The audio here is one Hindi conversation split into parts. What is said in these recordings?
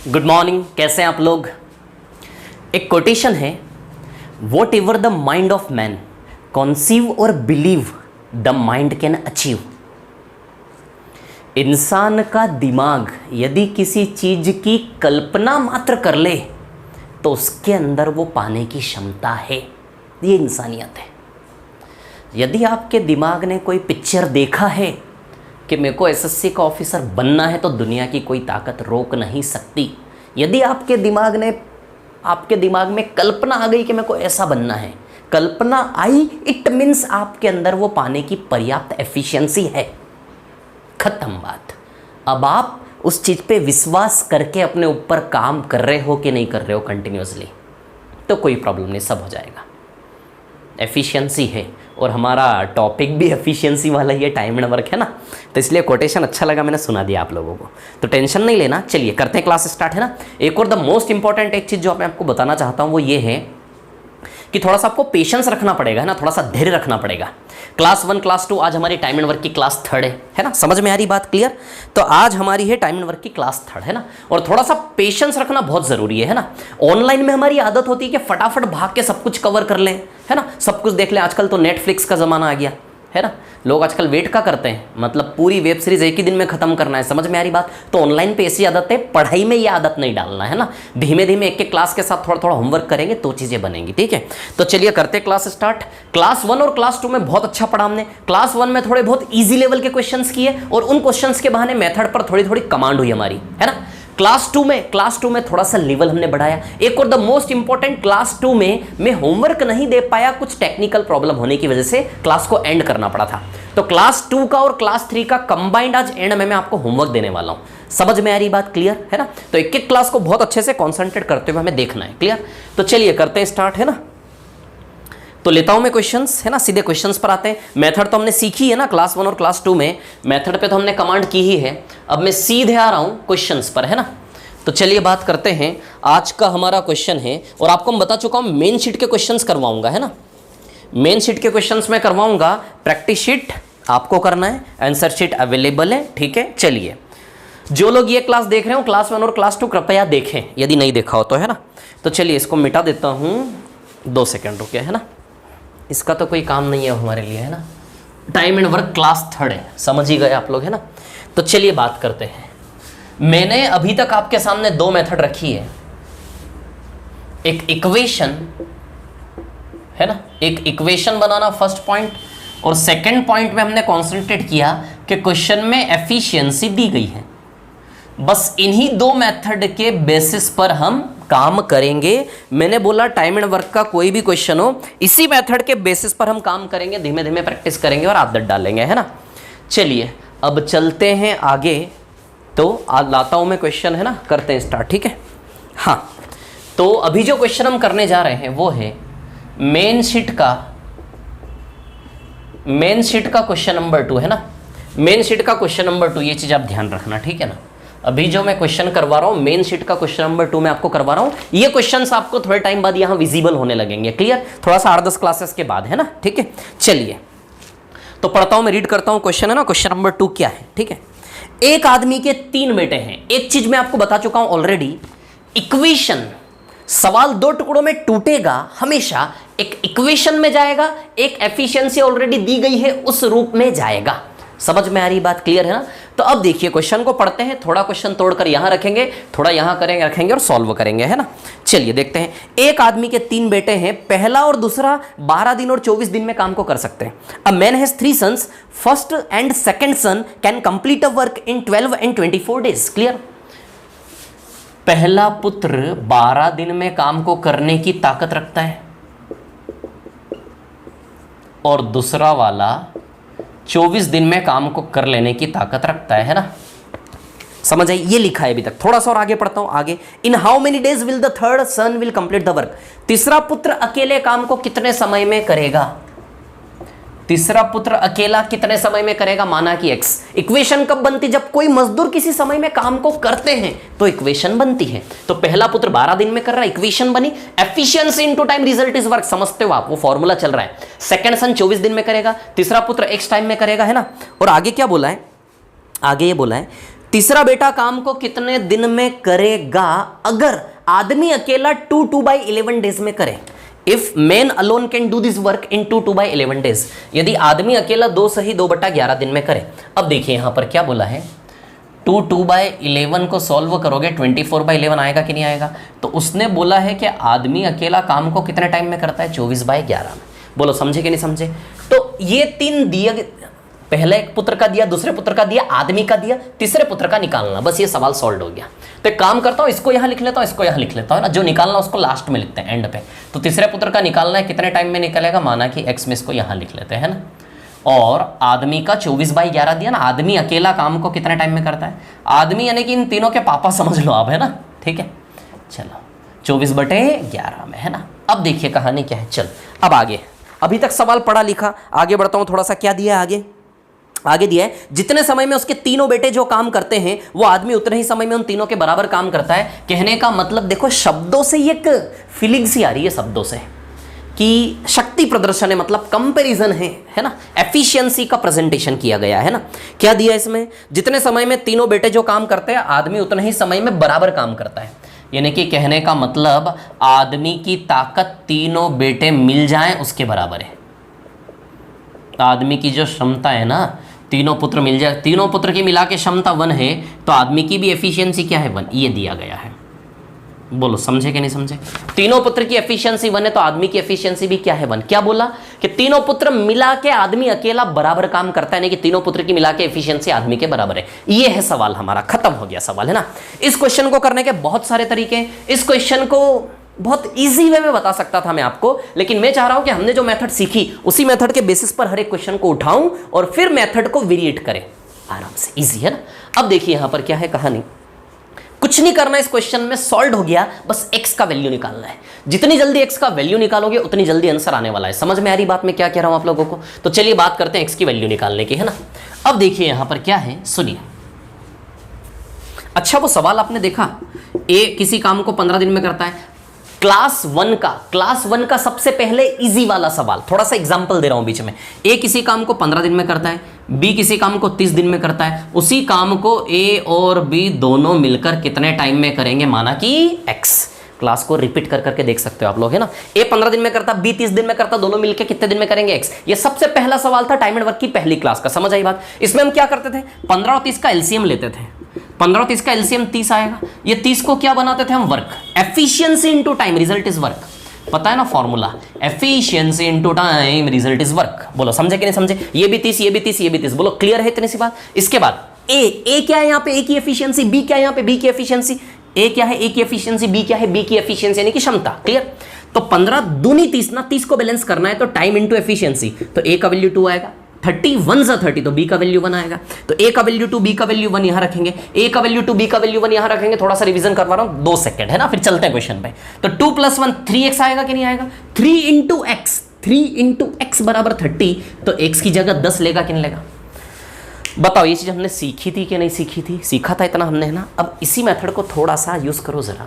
गुड मॉर्निंग, कैसे हैं आप लोग। एक कोटेशन है, whatever the mind of man conceive और believe the mind can achieve. इंसान का दिमाग यदि किसी चीज की कल्पना मात्र कर ले तो उसके अंदर वो पाने की क्षमता है। ये इंसानियत है। यदि आपके दिमाग ने कोई पिक्चर देखा है कि मेरे को एसएससी का ऑफिसर बनना है तो दुनिया की कोई ताकत रोक नहीं सकती। यदि आपके दिमाग में कल्पना आ गई कि मेरे को ऐसा बनना है, कल्पना आई, इट मीन्स आपके अंदर वो पाने की पर्याप्त एफिशिएंसी है। खत्म बात। अब आप उस चीज़ पे विश्वास करके अपने ऊपर काम कर रहे हो कि नहीं कर रहे हो कंटिन्यूसली, तो कोई प्रॉब्लम नहीं, सब हो जाएगा। एफिशिएंसी है और हमारा टॉपिक भी एफिशिएंसी वाला ही है, टाइम एंड वर्क है ना, तो इसलिए कोटेशन अच्छा लगा, मैंने सुना दिया आप लोगों को, तो टेंशन नहीं लेना। चलिए करते हैं, क्लास स्टार्ट है ना। एक और द मोस्ट इंपॉर्टेंट एक चीज़ जो मैं आपको बताना चाहता हूँ वो ये है कि थोड़ा सा आपको पेशेंस रखना पड़ेगा, है ना, थोड़ा सा धैर्य रखना पड़ेगा। क्लास 1 क्लास 2 आज हमारी टाइम एंड वर्क की क्लास 3 है ना, समझ में आ रही बात, क्लियर। तो आज हमारी है टाइम एंड वर्क की क्लास 3 है ना, और थोड़ा सा पेशेंस रखना बहुत ज़रूरी है ना। ऑनलाइन में हमारी आदत होती है कि फटाफट भाग के सब कुछ कवर कर लें, है ना, सब कुछ देख लें। आजकल तो नेटफ्लिक्स का ज़माना आ गया है ना, लोग आजकल वेट का करते हैं, मतलब पूरी वेब सीरीज एक ही दिन में खत्म करना है, समझ में आ रही बात। तो ऑनलाइन पे ऐसी आदत है, पढ़ाई में ये आदत नहीं डालना है ना। धीमे धीमे एक एक क्लास के साथ थोड़ा थोड़ा होमवर्क करेंगे तो चीज़ें बनेंगी, ठीक है। तो चलिए करते हैं क्लास स्टार्ट। क्लास 1 और क्लास 2 में बहुत अच्छा पढ़ा हमने। क्लास 1 में थोड़े बहुत ईजी लेवल के क्वेश्चंस किए और उन क्वेश्चंस के बहाने मेथड पर थोड़ी थोड़ी कमांड हुई हमारी, है ना। क्लास 2 में थोड़ा सा लेवल हमने बढ़ाया। एक और द मोस्ट इंपॉर्टेंट, क्लास 2 में मैं होमवर्क नहीं दे पाया, कुछ टेक्निकल प्रॉब्लम होने की वजह से क्लास को एंड करना पड़ा था। तो क्लास 2 का और क्लास 3 का कंबाइंड आज एंड में मैं आपको होमवर्क देने वाला हूं। समझ में आ रही बात, क्लियर है ना। तो एक एक क्लास को बहुत अच्छे से कॉन्सेंट्रेट करते हुए हमें देखना है, क्लियर। तो चलिए करते हैं स्टार्ट, है ना। तो लेता हूं मैं क्वेश्चंस, है ना, सीधे क्वेश्चंस पर आते हैं। मेथड तो हमने सीखी है ना क्लास 1 और क्लास 2 में, मेथड पे तो हमने कमांड की ही है। अब मैं सीधे आ रहा हूं क्वेश्चंस पर, है ना। तो चलिए बात करते हैं। आज का हमारा क्वेश्चन है, और आपको मैं बता चुका हूं मेन शीट के क्वेश्चंस करवाऊंगा, है ना। मेन शीट के क्वेश्चंस मैं करवाऊंगा, प्रैक्टिस शीट आपको करना है, आंसर शीट अवेलेबल है, ठीक है। चलिए, जो लोग ये क्लास देख रहे हो क्लास 1 और क्लास 2 कृपया देखें, यदि नहीं देखा हो तो, है ना। तो चलिए इसको मिटा देता हूं, 2 सेकेंड रुके, है ना। इसका तो कोई काम नहीं है हमारे लिए, है ना। टाइम एंड वर्क क्लास 3 है, समझ ही गए आप लोग, है ना। तो चलिए बात करते हैं। मैंने अभी तक आपके सामने 2 मेथड रखी है, एक इक्वेशन, है ना, एक इक्वेशन बनाना फर्स्ट पॉइंट, और सेकंड पॉइंट में हमने कॉन्सेंट्रेट किया कि क्वेश्चन में एफिशिएंसी दी गई है। बस इन्हीं 2 मेथड के बेसिस पर हम काम करेंगे। मैंने बोला टाइम एंड वर्क का कोई भी क्वेश्चन हो, इसी मेथड के बेसिस पर हम काम करेंगे, धीमे धीमे प्रैक्टिस करेंगे और आदत डालेंगे, है ना। चलिए अब चलते हैं आगे। तो आज लाता हूं मैं क्वेश्चन, है ना, करते हैं स्टार्ट, ठीक है। हाँ, तो अभी जो क्वेश्चन हम करने जा रहे हैं वो है मेन शीट का क्वेश्चन नंबर 2, है ना। मेन शीट का क्वेश्चन नंबर 2, ये चीज आप ध्यान रखना, ठीक है ना। अभी जो मैं क्वेश्चन करवा रहा हूं मेन शीट का क्वेश्चन नंबर 2 मैं आपको करवा रहा हूं। ये क्वेश्चंस आपको थोड़े टाइम बाद यहां विजिबल होने लगेंगे, क्लियर, थोड़ा सा 8-10 क्लासेस के बाद, है ना, ठीक है। चलिए तो पढ़ता हूं, मैं रीड करता हूं क्वेश्चन, है ना। क्वेश्चन नंबर 2 क्या है, ठीक है। एक आदमी के 3 बेटे हैं। एक चीज मैं आपको बता चुका हूं ऑलरेडी, इक्वेशन, सवाल 2 टुकड़ों में टूटेगा हमेशा, एक इक्वेशन में जाएगा, एक एफिशिएंसी ऑलरेडी दी गई है उस रूप में जाएगा। समझ में आ रही बात, क्लियर है ना। तो अब देखिए क्वेश्चन को पढ़ते हैं, थोड़ा क्वेश्चन तोड़कर यहां रखेंगे, थोड़ा यहां करेंगे, रखेंगे और सॉल्व करेंगे, है ना। चलिए देखते हैं। एक आदमी के 3 बेटे हैं, पहला और दूसरा 12 दिन और 24 दिन में काम को कर सकते हैं। A man has 3 sons, first and second son can complete a work in 12 and 24 days, clear. पहला पुत्र 12 दिन में काम को करने की ताकत रखता है और दूसरा वाला 24 दिन में काम को कर लेने की ताकत रखता है ना। समझ आई, ये लिखा है अभी तक। थोड़ा सा और आगे पढ़ता हूं, आगे। In how many days will the third son will complete the work. तीसरा पुत्र अकेले काम को कितने समय में करेगा। तीसरा पुत्र अकेला कितने समय में करेगा, माना कि x। इक्वेशन कब बनती, जब कोई मजदूर किसी समय में काम को करते हैं तो इक्वेशन बनती है। तो पहला पुत्र 12 दिन में कर रहा है, इक्वेशन बनी। Efficiency into time result is work, समझते हो आप, वो फॉर्मूला चल रहा है। सेकंड सन 24 दिन में करेगा, तीसरा पुत्र x टाइम में करेगा, है ना। और आगे क्या बोला है, आगे ये बोला है तीसरा बेटा काम को कितने दिन में करेगा अगर आदमी अकेला 2/11 डेज में करे। If man alone can do this work in 2/11 days, यदि आदमी अकेला 2 सही 2/11 दिन में करे। अब देखिए यहां पर क्या बोला है, 2/11 को सॉल्व करोगे 24/11 आएगा कि नहीं आएगा। तो उसने बोला है कि आदमी अकेला काम को कितने टाइम में करता है, 24/11 में। बोलो समझे कि नहीं समझे। तो ये 3 दिए, पहले एक पुत्र का दिया, दूसरे पुत्र का दिया, आदमी का दिया, तीसरे पुत्र का निकालना, बस ये सवाल सॉल्व हो गया। तो एक काम करता हूं, इसको यहां लिख लेता हूं, इसको यहां लिख लेता हूं ना, जो निकालना उसको लास्ट में लिखते हैं, एंड पे। तो तीसरे पुत्र का निकालना है, कितने टाइम में निकलेगा, माना कि x में, इसको यहां लिख लेते हैं ना। और आदमी का 24/11 दिया ना, आदमी अकेला काम को कितने टाइम में करता है, आदमी यानी कि इन तीनों के पापा समझ लो आप, है ना, ठीक है। चलो 24/11 में, है ना। अब देखिए कहानी क्या है। चल अब आगे, अभी तक सवाल पढ़ा लिखा, आगे बढ़ता हूं थोड़ा सा। क्या दिया है आगे दिया है, जितने समय में उसके तीनों बेटे जो काम करते हैं वो आदमी उतने ही समय में उन तीनों के बराबर काम करता है। कहने का मतलब देखो, शब्दों से एक फीलिंग सी आ रही है, शब्दों से कि शक्ति प्रदर्शन है, मतलब कंपैरिजन है ना, एफिशिएंसी का प्रेजेंटेशन किया गया है ना। क्या दिया इसमें, जितने समय में तीनों बेटे जो काम करते हैं आदमी उतने ही समय में बराबर काम करता है। यानी कि कहने का मतलब आदमी की ताकत तीनों बेटे मिल जाएं उसके बराबर है। आदमी की जो क्षमता है ना, तीनों पुत्र मिल जाए, तीनों पुत्र की मिला के क्षमता 1 है, तो आदमी की भी एफिशिएंसी क्या है, 1। ये दिया गया है। बोलो समझे कि नहीं समझे। तीनों पुत्र की एफिशिएंसी 1 है, तो आदमी की एफिशिएंसी भी क्या है, 1। क्या बोला कि तीनों पुत्र मिला के आदमी अकेला बराबर काम करता है, नहीं कि तीनों पुत्र की मिला के एफिशिएंसी आदमी के बराबर है। ये है सवाल हमारा, खत्म हो गया सवाल, है ना। इस क्वेश्चन को करने के बहुत सारे तरीके हैं। इस क्वेश्चन को बहुत इजी वे में बता सकता था मैं आपको, लेकिन मैं चाह रहा हूं कि हमने जो मेथड सीखी उसी मेथड के बेसिस पर हर एक क्वेश्चन को उठाऊं और फिर मेथड को वेरिएट करें आराम से। इजी है ना। अब देखिए यहां पर क्या है कहानी, कुछ नहीं करना इस क्वेश्चन में, सॉल्व हो गया, बस x का वैल्यू निकालना है। जितनी जल्दी x का वैल्यू निकालोगे उतनी जल्दी आंसर आने वाला है। समझ में आ रही बात मैं क्या कह रहा हूं आप लोगों को। तो चलिए बात करते हैं x की वैल्यू निकालने की, है ना। अब देखिए यहां पर क्या है, सुनिए। अच्छा वो सवाल आपने देखा, a किसी काम को 15 दिन में करता है। क्लास 1 का सबसे पहले इजी वाला सवाल, थोड़ा सा एग्जांपल दे रहा हूं बीच में। ए किसी काम को 15 दिन में करता है, बी किसी काम को 30 दिन में करता है। उसी काम को ए और बी दोनों मिलकर कितने टाइम में करेंगे, माना कि एक्स। क्लास को रिपीट कर करके देख सकते हो आप लोग, है ना। ए 15 दिन में करता, बी 30 दिन में करता, दोनों मिलकर कितने दिन में करेंगे, एक्स। ये सबसे पहला सवाल था टाइम एंड वर्क की पहली क्लास का। समझ आई बात। इसमें हम क्या करते थे, 15 और 30 का एलसीएम लेते थे। 15 और 30 का एलसीएम 30 आएगा। ये 30 को क्या बनाते थे हम, work. Efficiency into time, result is work. पता है ना formula, efficiency into time, result is work. बोलो समझे कि नहीं समझे। ये भी 30, ये भी 30, ये भी 30। बोलो क्लियर है इतनी सी बात। इसके बाद ए क्या है यहाँ पे, ए की एफिशिएंसी, बी क्या है यहाँ पे, बी की एफिशिएंसी। ए क्या है, ए की एफिशिएंसी, बी क्या है, बी की एफिशिएंसी यानी कि क्षमता। क्लियर। तो 15 दूनी 30 ना, 30 को बैलेंस करना है तो टाइम इंटू एफिशिएंसी, तो ए का वैल्यू 2 आएगा। 30 1 × 30, तो बी का वैल्यू 1 आएगा। तो ए का वैल्यू 2, बी का वैल्यू 1 यहां रखेंगे, ए का वैल्यू 2, बी का वैल्यू 1 यहां रखेंगे। थोड़ा सा रिवीजन करवा रहा हूं, 2 सेकंड, है ना, फिर चलते हैं क्वेश्चन पे। तो 2 + 1 3x आएगा कि नहीं आएगा। 3 × x, 3 × x बराबर 30, तो x की जगह 10 लेगा कि नहीं लेगा। बताओ ये चीज हमने सीखी थी कि नहीं सीखी थी, सीखा था इतना हमने, है ना। अब इसी मेथड को थोड़ा सा यूज करो जरा।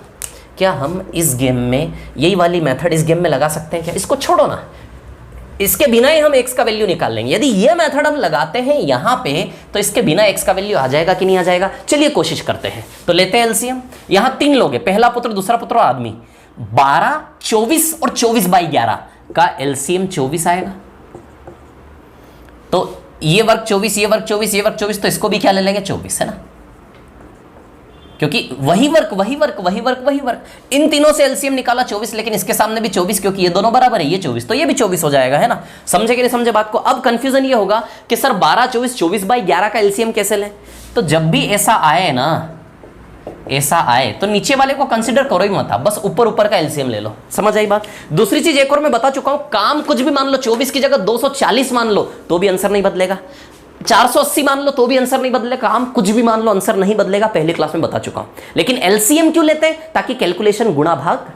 क्या हम इस गेम में यही वाली मेथड इस गेम में लगा सकते हैं क्या। इसको छोड़ो ना, इसके बिना ही हम x का वैल्यू निकाल लेंगे। यदि ये मेथड हम लगाते हैं यहां पे तो इसके बिना x का वैल्यू आ जाएगा कि नहीं आ जाएगा। चलिए कोशिश करते हैं। तो लेते हैं एलसीएम। यहां 3 लोग हैं, पहला पुत्र, दूसरा पुत्र और आदमी। 12, 24 और 24/11 का एलसीएम 24 आएगा। तो ये वर्क 24, ये वर्क 24, ये वर्क 24, तो इसको भी क्या ले लेंगे, 24, है ना। क्योंकि वही वर्क इन तीनों से एलसीएम निकाला 24, लेकिन इसके सामने भी 24, क्योंकि ये दोनों बराबर है, ये 24 तो ये भी 24 हो जाएगा, है ना। समझे कि नहीं समझे बात को। अब कंफ्यूजन ये होगा कि सर 12, 24, 24/11 का एलसीएम कैसे लें। तो जब भी ऐसा आए ना, ऐसा आए तो नीचे वाले को कंसीडर करो ही मत, बस ऊपर का एलसीएम ले लो। समझ आई बात। दूसरी चीज एक और मैं बता चुका हूं, काम कुछ भी मान लो, 24 की जगह 240 मान लो तो भी आंसर नहीं बदलेगा। 480 मान लो तो भी आंसर नहीं बदलेगा। काम कुछ भी मान लो आंसर नहीं बदलेगा, पहली क्लास में बता चुका हूं। लेकिन एलसीएम क्यों लेते हैं, ताकि कैलकुलेशन गुणा भाग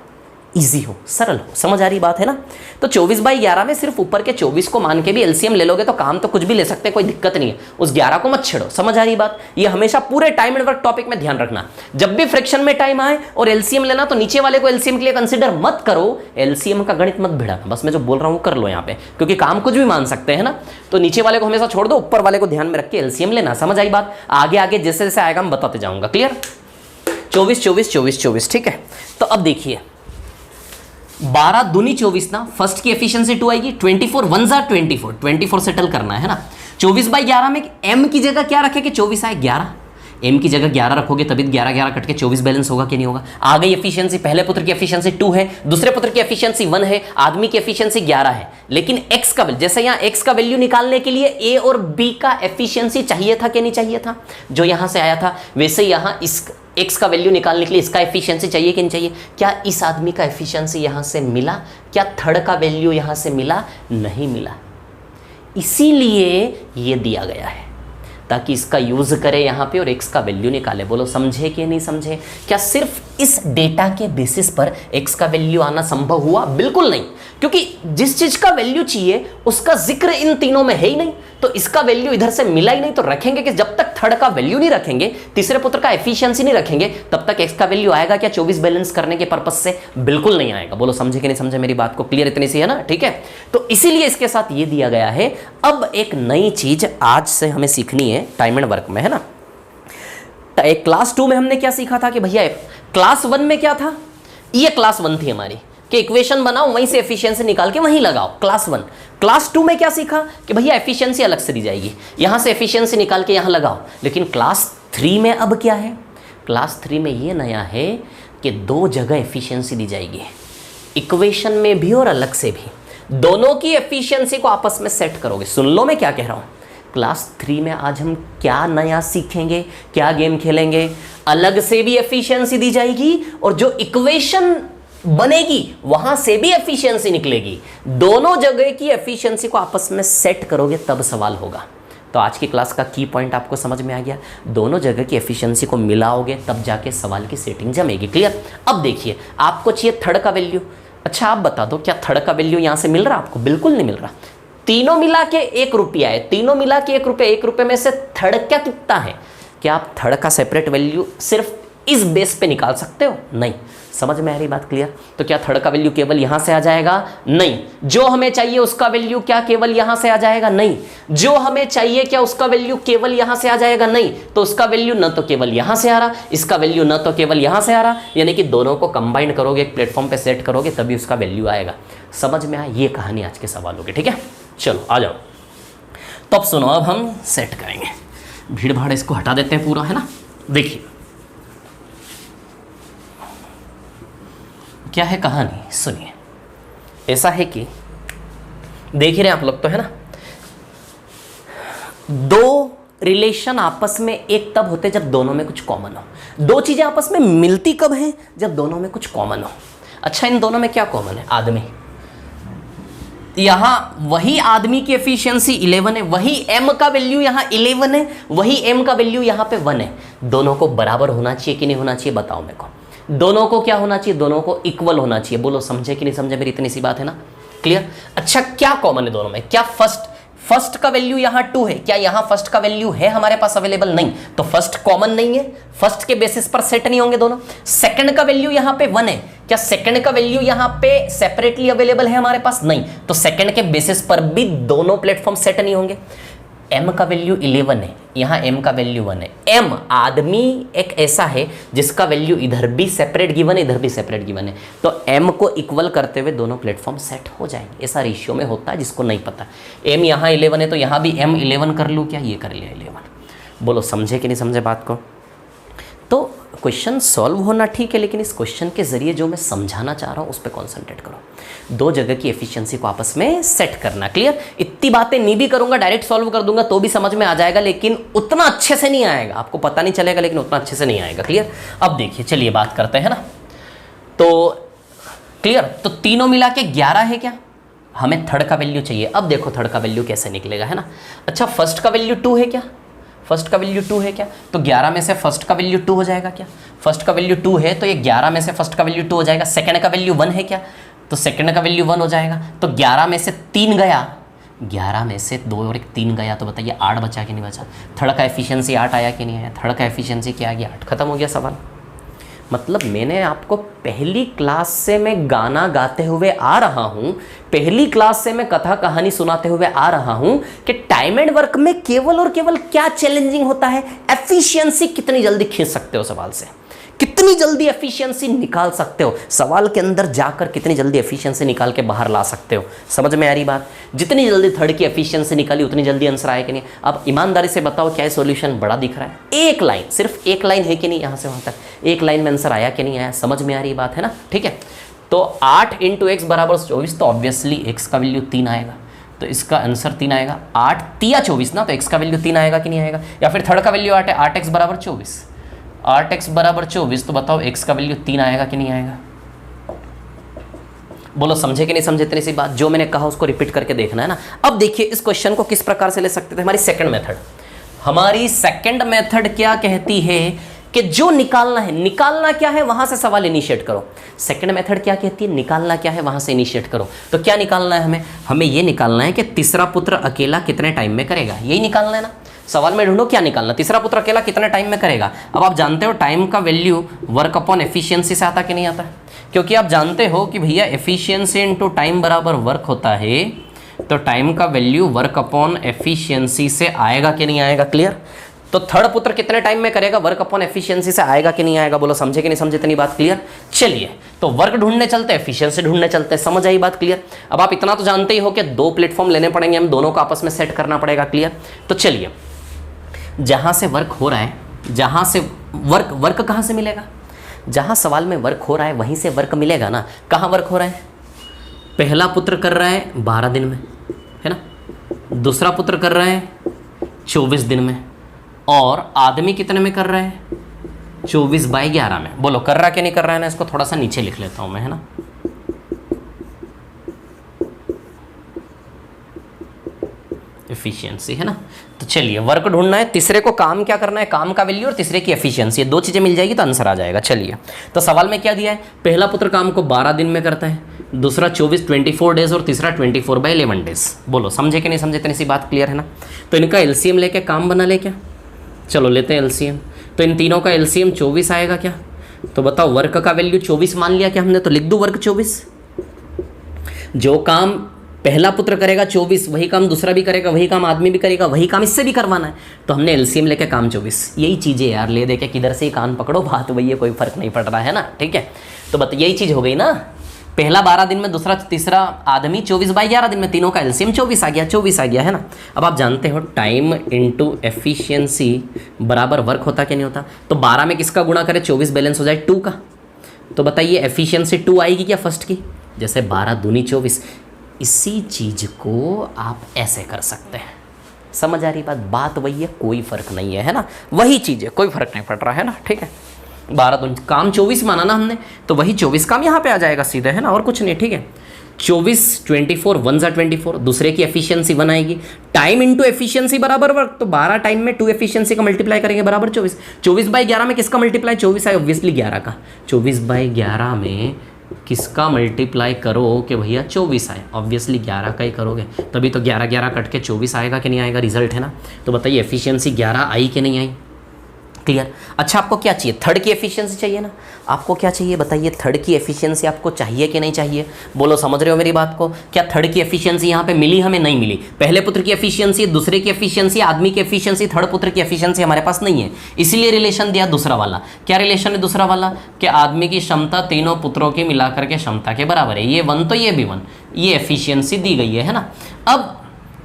इजी हो, सरल हो। समझ आ रही बात है ना? तो 24/11 में सिर्फ ऊपर के 24 को मान के भी एलसीएम ले लोगे तो काम तो कुछ भी ले सकते हैं, कोई दिक्कत नहीं है। उस 11 को मत छेड़ो। समझ आ रही बात? ये हमेशा पूरे टाइम एंड वर्क टॉपिक में ध्यान रखना। जब भी फ्रैक्शन में टाइम आए और एलसीएम लेना तो नीचे वाले को एलसीएम के लिए कंसिडर मत करो, एलसीएम का गणित मत भिड़ाना। बस मैं जो बोल रहा हूँ कर लो यहाँ पे, क्योंकि काम कुछ भी मान सकते हैं ना। तो नीचे वाले को हमेशा छोड़ दो, ऊपर वाले को ध्यान में रख के एलसीएम लेना। समझ आई बात? आगे आगे जैसे जैसे आएगा मैं बताते जाऊंगा। क्लियर? 24 24 24 24, ठीक है। तो अब देखिए 12 दूनी 24 ना, फर्स्ट की एफिशिएंसी 2 आएगी। 24 1 जा 24, 24 सेटल करना है ना। 24/11 में m की जगह क्या रखेंगे? 24 आए 11, m की जगह 11 रखोगे तभी 11 11 कट के 24 बैलेंस होगा कि नहीं होगा? आ गई एफिशिएंसी। पहले पुत्र की एफिशिएंसी 2 है, दूसरे पुत्र की एफिशिएंसी 1 है, आदमी की एफिशिएंसी 11 है। लेकिन x का वैल्यू, जैसे यहाँ x का वैल्यू निकालने के लिए a और b का एफिशिएंसी चाहिए था कि नहीं चाहिए था? जो यहाँ से आया था, वैसे यहाँ इस x का वैल्यू निकालने के लिए इसका एफिशिएंसी चाहिए कि नहीं चाहिए? क्या इस आदमी का एफिशिएंसी यहाँ से मिला? क्या थर्ड का वैल्यू यहाँ से मिला? नहीं मिला। इसीलिए ये दिया गया है ताकि इसका यूज करे यहाँ पे और x का वैल्यू निकाले। बोलो समझे कि नहीं समझे? क्या सिर्फ इस डेटा के बेसिस पर x का वैल्यू आना संभव हुआ? बिल्कुल नहीं, क्योंकि जिस चीज का वैल्यू चाहिए उसका जिक्र इन तीनों में है ही नहीं, तो इसका वैल्यू इधर से मिला ही नहीं। तो रखेंगे कि जब तक थर्ड का वैल्यू नहीं रखेंगे, तीसरे पुत्र का एफिशिएंसी नहीं रखेंगे, तब तक x का वैल्यू आएगा क्या 24 बैलेंस करने के पर्पस से? बिल्कुल नहीं आएगा। बोलो समझे कि नहीं समझे मेरी बात को? क्लियर इतनी सी है ना? ठीक है। तो इसीलिए इसके साथ ये दिया गया है। अब एक नई चीज आज से हमें सीखनी है टाइम एंड वर्क में, है ना। क्लास 2 में हमने क्या सीखा था कि भैया क्लास 1 में क्या था? ये क्लास 1 थी हमारी कि इक्वेशन बनाओ, वहीं से एफिशिएंसी निकाल के वहीं लगाओ। क्लास 1। क्लास 2 में क्या सीखा कि भैया एफिशिएंसी अलग से दी जाएगी, यहां से एफिशिएंसी निकाल के यहां लगाओ। लेकिन क्लास 3 में अब क्या है? क्लास 3 में ये नया है कि 2 जगह एफिशिएंसी दी जाएगी, इक्वेशन में भी और अलग से भी। दोनों की एफिशिएंसी को आपस में सेट करोगे। सुन लो मैं क्या कह रहा हूं। क्लास 3 में आज हम क्या नया सीखेंगे, क्या गेम खेलेंगे? अलग से भी एफिशिएंसी दी जाएगी और जो इक्वेशन बनेगी वहां से भी एफिशिएंसी निकलेगी। दोनों जगह की एफिशिएंसी को आपस में सेट करोगे तब सवाल होगा। तो आज की क्लास का की पॉइंट आपको समझ में आ गया। दोनों जगह की एफिशिएंसी को मिलाओगे तब जाके सवाल की सेटिंग जमेगी। क्लियर? अब देखिए आपको चाहिए थर्ड का वैल्यू। अच्छा आप बता दो क्या थर्ड का वैल्यू यहां से मिल रहा? आपको बिल्कुल नहीं मिल रहा। तीनों मिला के 1 रुपया है, तीनों मिला के 1 रुपया। 1 रुपये में से थर्ड क्या कितना है? क्या आप थर्ड का सेपरेट वैल्यू सिर्फ इस बेस पे निकाल सकते हो? नहीं। समझ में आ रही बात? क्लियर? तो क्या थर्ड का वैल्यू केवल यहां से आ जाएगा? नहीं। जो हमें चाहिए उसका वैल्यू क्या केवल यहां से आ जाएगा? नहीं। जो हमें चाहिए क्या उसका वैल्यू केवल यहां से आ जाएगा? नहीं। तो उसका वैल्यू न तो केवल यहां से आ रहा, इसका वैल्यू न तो केवल यहां से आ रहा, यानी कि दोनों को कंबाइन करोगे, एक प्लेटफॉर्म पे सेट करोगे तभी उसका वैल्यू आएगा। समझ में आया? ये कहानी आज के सवालों की। ठीक है, चलो आ जाओ। तो अब सुनो, अब हम सेट करेंगे। भीड़ भाड़ इसको हटा देते हैं पूरा, है ना। देखिए क्या है कहानी, सुनिए। ऐसा है कि देख ही रहे आप लोग तो, है ना। 2 रिलेशन आपस में एक तब होते जब दोनों में कुछ कॉमन हो। 2 चीजें आपस में मिलती कब हैं? जब दोनों में कुछ कॉमन हो। अच्छा इन दोनों में क्या कॉमन है? आदमी। यहां वही आदमी की एफिशिएंसी 11 है, वही m का वैल्यू यहां 11 है, वही m का वैल्यू यहां पे 1 है। दोनों को बराबर होना चाहिए कि नहीं होना चाहिए? बताओ मेरे को। दोनों को क्या होना चाहिए? दोनों को इक्वल होना चाहिए। बोलो समझे कि नहीं समझे? मेरी इतनी सी बात है ना। क्लियर? अच्छा क्या कॉमन है दोनों में? क्या फर्स्ट का वैल्यू यहां 2 है? क्या यहां फर्स्ट का वैल्यू है हमारे पास अवेलेबल? नहीं। तो फर्स्ट कॉमन नहीं है, फर्स्ट के बेसिस पर सेट नहीं होंगे दोनों। सेकंड का वैल्यू यहां पे 1 है, क्या सेकंड का वैल्यू यहां पे सेपरेटली अवेलेबल है हमारे पास? नहीं। तो सेकंड के बेसिस पर भी दोनों प्लेटफॉर्म सेट नहीं होंगे। m का वैल्यू 11 है, यहाँ m का वैल्यू 1 है। m आदमी एक ऐसा है जिसका वैल्यू इधर भी सेपरेट गिवन है, इधर भी सेपरेट गिवन है। तो m को इक्वल करते हुए दोनों प्लेटफॉर्म सेट हो जाएंगे। ऐसा रेशियो में होता है, जिसको नहीं पता। m यहाँ 11 है तो यहाँ भी m 11 कर लूँ क्या? ये कर लिया 11। बोलो समझे कि नहीं समझे बात को? तो क्वेश्चन सॉल्व होना ठीक है, लेकिन इस क्वेश्चन के जरिए जो मैं समझाना चाह रहा हूँ उस पर कॉन्सेंट्रेट करो। 2 जगह की एफिशिएंसी को आपस में सेट करना। क्लियर? इतनी बातें नहीं भी करूंगा, डायरेक्ट सॉल्व कर दूंगा तो भी समझ में आ जाएगा, लेकिन उतना अच्छे से नहीं आएगा। आपको पता नहीं चलेगा लेकिन उतना अच्छे से नहीं आएगा। क्लियर? अब देखिए, चलिए बात करते हैं ना। तो क्लियर? तो तीनों मिला के 11 है क्या? हमें थर्ड का वैल्यू चाहिए। अब देखो थर्ड का वैल्यू कैसे निकलेगा, है ना। अच्छा फर्स्ट का वैल्यू 2 है क्या? फर्स्ट का वैल्यू 2 है क्या, तो 11 में से फर्स्ट का वैल्यू 2 हो जाएगा क्या, फर्स्ट का वैल्यू 2 है तो ये 11 में से फर्स्ट का वैल्यू 2 हो जाएगा। सेकंड का वैल्यू 1 है क्या, तो सेकंड का वैल्यू 1 हो जाएगा। तो 11 में से 3 गया, 11 में से 2 और 1 3 गया, तो बताइए 8 बचा कि नहीं बचा। थर्ड का एफिशिएंसी 8 आया कि नहीं आया, थर्ड का एफिशिएंसी क्या आ गया 8, खत्म हो गया सवाल। मतलब मैंने आपको पहली क्लास से मैं गाना गाते हुए आ रहा हूँ, पहली क्लास से मैं कथा कहानी सुनाते हुए आ रहा हूँ कि टाइम एंड वर्क में केवल और केवल क्या चैलेंजिंग होता है, एफिशिएंसी कितनी जल्दी खींच सकते हो सवाल से, कितनी जल्दी एफिशिएंसी निकाल सकते हो, सवाल के अंदर जाकर कितनी जल्दी एफिशिएंसी निकाल के बाहर ला सकते हो। समझ में आ रही बात, जितनी जल्दी थर्ड की एफिशिएंसी निकाली उतनी जल्दी आंसर आया कि नहीं। अब ईमानदारी से बताओ क्या सॉल्यूशन बड़ा दिख रहा है, एक लाइन, सिर्फ एक लाइन है कि नहीं, यहाँ से वहाँ तक एक लाइन में आंसर आया कि नहीं आया, समझ में आ रही बात है ना। ठीक है, तो 8 × x = 24, तो ऑब्वियसली x का वैल्यू 3 आएगा, तो इसका आंसर 3 आएगा। 8 × 24 ना, तो x का वैल्यू 3 आएगा कि नहीं आएगा। या फिर थर्ड का वैल्यू 8 है, 8x = 24, 8x = 24, तो बताओ x का वैल्यू 3 आएगा कि नहीं आएगा। बोलो समझे कि नहीं समझे, इतनी सी बात, जो मैंने कहा उसको रिपीट करके देखना है ना। अब देखिए इस क्वेश्चन को किस प्रकार से ले सकते थे, हमारी सेकंड मेथड क्या कहती है कि जो निकालना है, निकालना क्या है वहां से सवाल इनिशिएट करो। सेकंड मेथड क्या कहती है, निकालना क्या है वहां से इनिशिएट करो। तो क्या निकालना है हमें ये निकालना है कि तीसरा पुत्र अकेला कितने टाइम में करेगा, यही निकालना है ना। सवाल में ढूंढो क्या निकालना, तीसरा पुत्र अकेला कितने टाइम में करेगा। अब आप जानते हो टाइम का वैल्यू वर्क अपॉन एफिशिएंसी से आता कि नहीं आता, क्योंकि आप जानते हो कि भैया एफिशिएंसी इनटू टाइम बराबर वर्क होता है, तो टाइम का वैल्यू वर्क अपॉन एफिशिएंसी से आएगा कि नहीं आएगा। क्लियर, तो थर्ड पुत्र कितने टाइम में करेगा, वर्क अपॉन एफिशिएंसी से आएगा कि नहीं आएगा। बोलो समझे कि नहीं समझे, इतनी बात क्लियर। चलिए तो वर्क ढूंढने चलते हैं, एफिशिएंसी ढूंढने चलते हैं, समझ आई बात क्लियर। अब आप इतना तो जानते ही हो कि 2 प्लेटफॉर्म लेने पड़ेंगे, हम दोनों को आपस में सेट करना पड़ेगा। क्लियर, तो चलिए जहां से वर्क हो रहा है, जहां से वर्क कहां से मिलेगा, जहां सवाल में वर्क हो रहा है वहीं से वर्क मिलेगा ना। कहां वर्क हो रहा है, पहला पुत्र कर रहा है 12 दिन में, है ना, दूसरा पुत्र कर रहा है 24 दिन में, और आदमी कितने में कर रहा है 24/11 में। बोलो कर रहा कि नहीं कर रहा है ना, इसको थोड़ा सा नीचे लिख लेता हूं मैं, है ना। एफिशिएंसी है ना, तो चलिए वर्क ढूंढना है, तीसरे को काम क्या करना है, काम का वैल्यू और तीसरे की एफिशिएंसी, 2 चीजें मिल जाएगी तो आंसर आ जाएगा। चलिए तो सवाल में क्या दिया है, पहला पुत्र काम को 12 दिन में करता है, दूसरा 24 डेज और तीसरा 24/11 डेज। बोलो समझे कि नहीं समझे, इतनी सी बात क्लियर है ना। तो इनका एलसीएम लेके काम बना ले क्या, चलो लेते हैं एलसीएम। तो इन तीनों का एलसीएम 24 आएगा क्या, तो बताओ वर्क का वैल्यू 24 मान लिया क्या हमने, तो लिख दो वर्क 24। जो काम पहला पुत्र करेगा 24, वही काम दूसरा भी करेगा, वही काम आदमी भी करेगा, वही काम इससे भी करवाना है, तो हमने एलसीएम लेके काम 24। यही चीज़ है यार, ले दे के किधर से ही कान पकड़ो, बात वही है, कोई फर्क नहीं पड़ रहा है ना। ठीक है, तो बता यही चीज़ हो गई ना, पहला 12 दिन में, दूसरा तीसरा आदमी 24/11 दिन में, तीनों का एलसीएम 24 आ गया, है ना। अब आप जानते हो टाइम इंटू एफिशिएंसी बराबर वर्क होता कि नहीं होता, तो 12 में किसका गुणा करे 24 बैलेंस हो जाए 2 का, तो बताइए एफिशिएंसी 2 आएगी क्या फर्स्ट की, जैसे 12 दूनी 24। इसी चीज को आप ऐसे कर सकते हैं, समझ आ रही बात वही है, कोई फर्क नहीं है ना, वही चीज है, कोई फर्क नहीं पड़ रहा है ना। ठीक है, 12 दूनी काम 24 माना ना हमने, तो वही 24 काम यहाँ पे आ जाएगा सीधे, है ना, और कुछ नहीं। ठीक है, 24 24 1 = 24, दूसरे की एफिशिएंसी 1 आएगी, टाइम इंटू एफिशिएंसी बराबर वर्क, तो 12 टाइम में 2 एफिशिएंसी का मल्टीप्लाई करेंगे बराबर 24। 24/11 में किसका मल्टीप्लाई 24 है, ऑब्वियसली 11 का। 24/11 में किसका मल्टीप्लाई करो कि भैया 24 आए, ऑब्वियसली 11 का ही करोगे, तभी तो 11 11 कट के 24 आएगा कि नहीं आएगा, रिजल्ट है ना। तो बताइए एफिशिएंसी 11 आई कि नहीं आई। क्लियर। अच्छा आपको क्या चाहिए, थर्ड की एफिशिएंसी चाहिए ना, आपको क्या चाहिए बताइए, थर्ड की एफिशिएंसी आपको चाहिए कि नहीं चाहिए। बोलो समझ रहे हो मेरी बात को, क्या थर्ड की एफिशिएंसी यहाँ पे मिली, हमें नहीं मिली। पहले पुत्र की एफिशिएंसी, दूसरे की एफिशिएंसी, आदमी की एफिशिएंसी, थर्ड पुत्र की एफिशिएंसी हमारे पास नहीं है, इसीलिए रिलेशन दिया दूसरा वाला। क्या रिलेशन है दूसरा वाला, कि आदमी की क्षमता तीनों पुत्रों की मिलाकर के क्षमता के बराबर है, ये 1 तो ये भी 1, ये एफिशिएंसी दी गई है ना। अब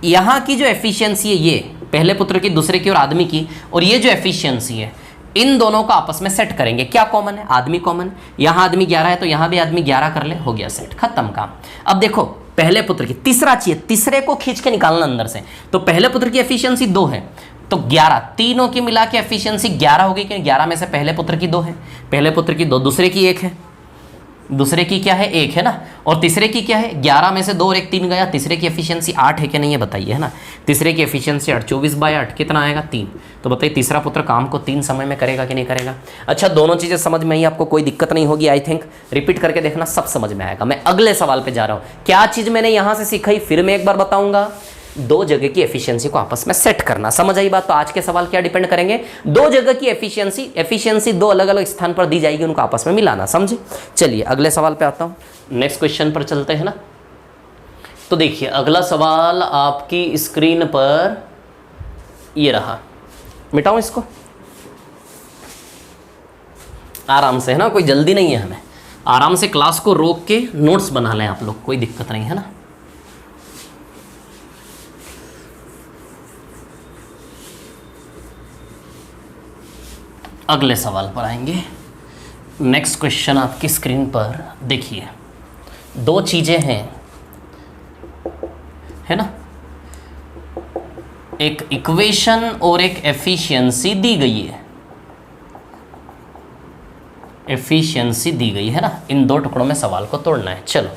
यहाँ की जो एफिशिएंसी है, ये पहले पुत्र की, दूसरे की और आदमी की, और ये जो एफिशिएंसी है, इन दोनों को आपस में सेट करेंगे। क्या कॉमन है, आदमी कॉमन, यहाँ आदमी 11 है तो यहाँ भी आदमी 11 कर ले, हो गया सेट, खत्म काम। अब देखो पहले पुत्र की, तीसरा चाहिए, तीसरे को खींच के निकालना अंदर से, तो पहले पुत्र की एफिशिएंसी 2 है तो 11, तीनों की मिला के एफिशिएंसी 11 हो गई, कि 11 में से पहले पुत्र की 2 है, पहले पुत्र की 2, दूसरे की 1 है, दूसरे की क्या है 1 है ना, और तीसरे की क्या है 11 में से 2 और 1 3 गया, तीसरे की एफिशिएंसी 8 है कि नहीं है बताइए, है ना। तीसरे की एफिशिएंसी 8, 24/8 कितना आएगा 3। तो बताइए तीसरा पुत्र काम को 3 समय में करेगा कि नहीं करेगा। अच्छा दोनों चीज़ें समझ में आई, आपको कोई दिक्कत नहीं होगी आई थिंक। रिपीट करके देखना, सब समझ में आएगा। मैं अगले सवाल पर जा रहा हूँ। क्या चीज़ मैंने यहाँ से सीखी फिर मैं एक बार बताऊँगा, 2 जगह की एफिशिएंसी को आपस में सेट करना। समझ आई बात। तो आज के सवाल क्या डिपेंड करेंगे, 2 जगह की एफिशिएंसी 2 अलग अलग स्थान पर दी जाएगी, उनको आपस में मिलाना। समझे। चलिए अगले सवाल पे आता हूं, नेक्स्ट क्वेश्चन पर चलते हैं ना। तो देखिए अगला सवाल आपकी स्क्रीन पर ये रहा, मिटाऊं इसको आराम से, है ना, कोई जल्दी नहीं है हमें, आराम से क्लास को रोक के नोट्स बना लें आप लोग, कोई दिक्कत नहीं है ना। अगले सवाल पर आएंगे। नेक्स्ट क्वेश्चन आपकी स्क्रीन पर देखिए, 2 चीज़ें हैं, है ना, एक इक्वेशन और एक एफिशिएंसी दी गई है, एफिशिएंसी दी गई है ना। इन 2 टुकड़ों में सवाल को तोड़ना है। चलो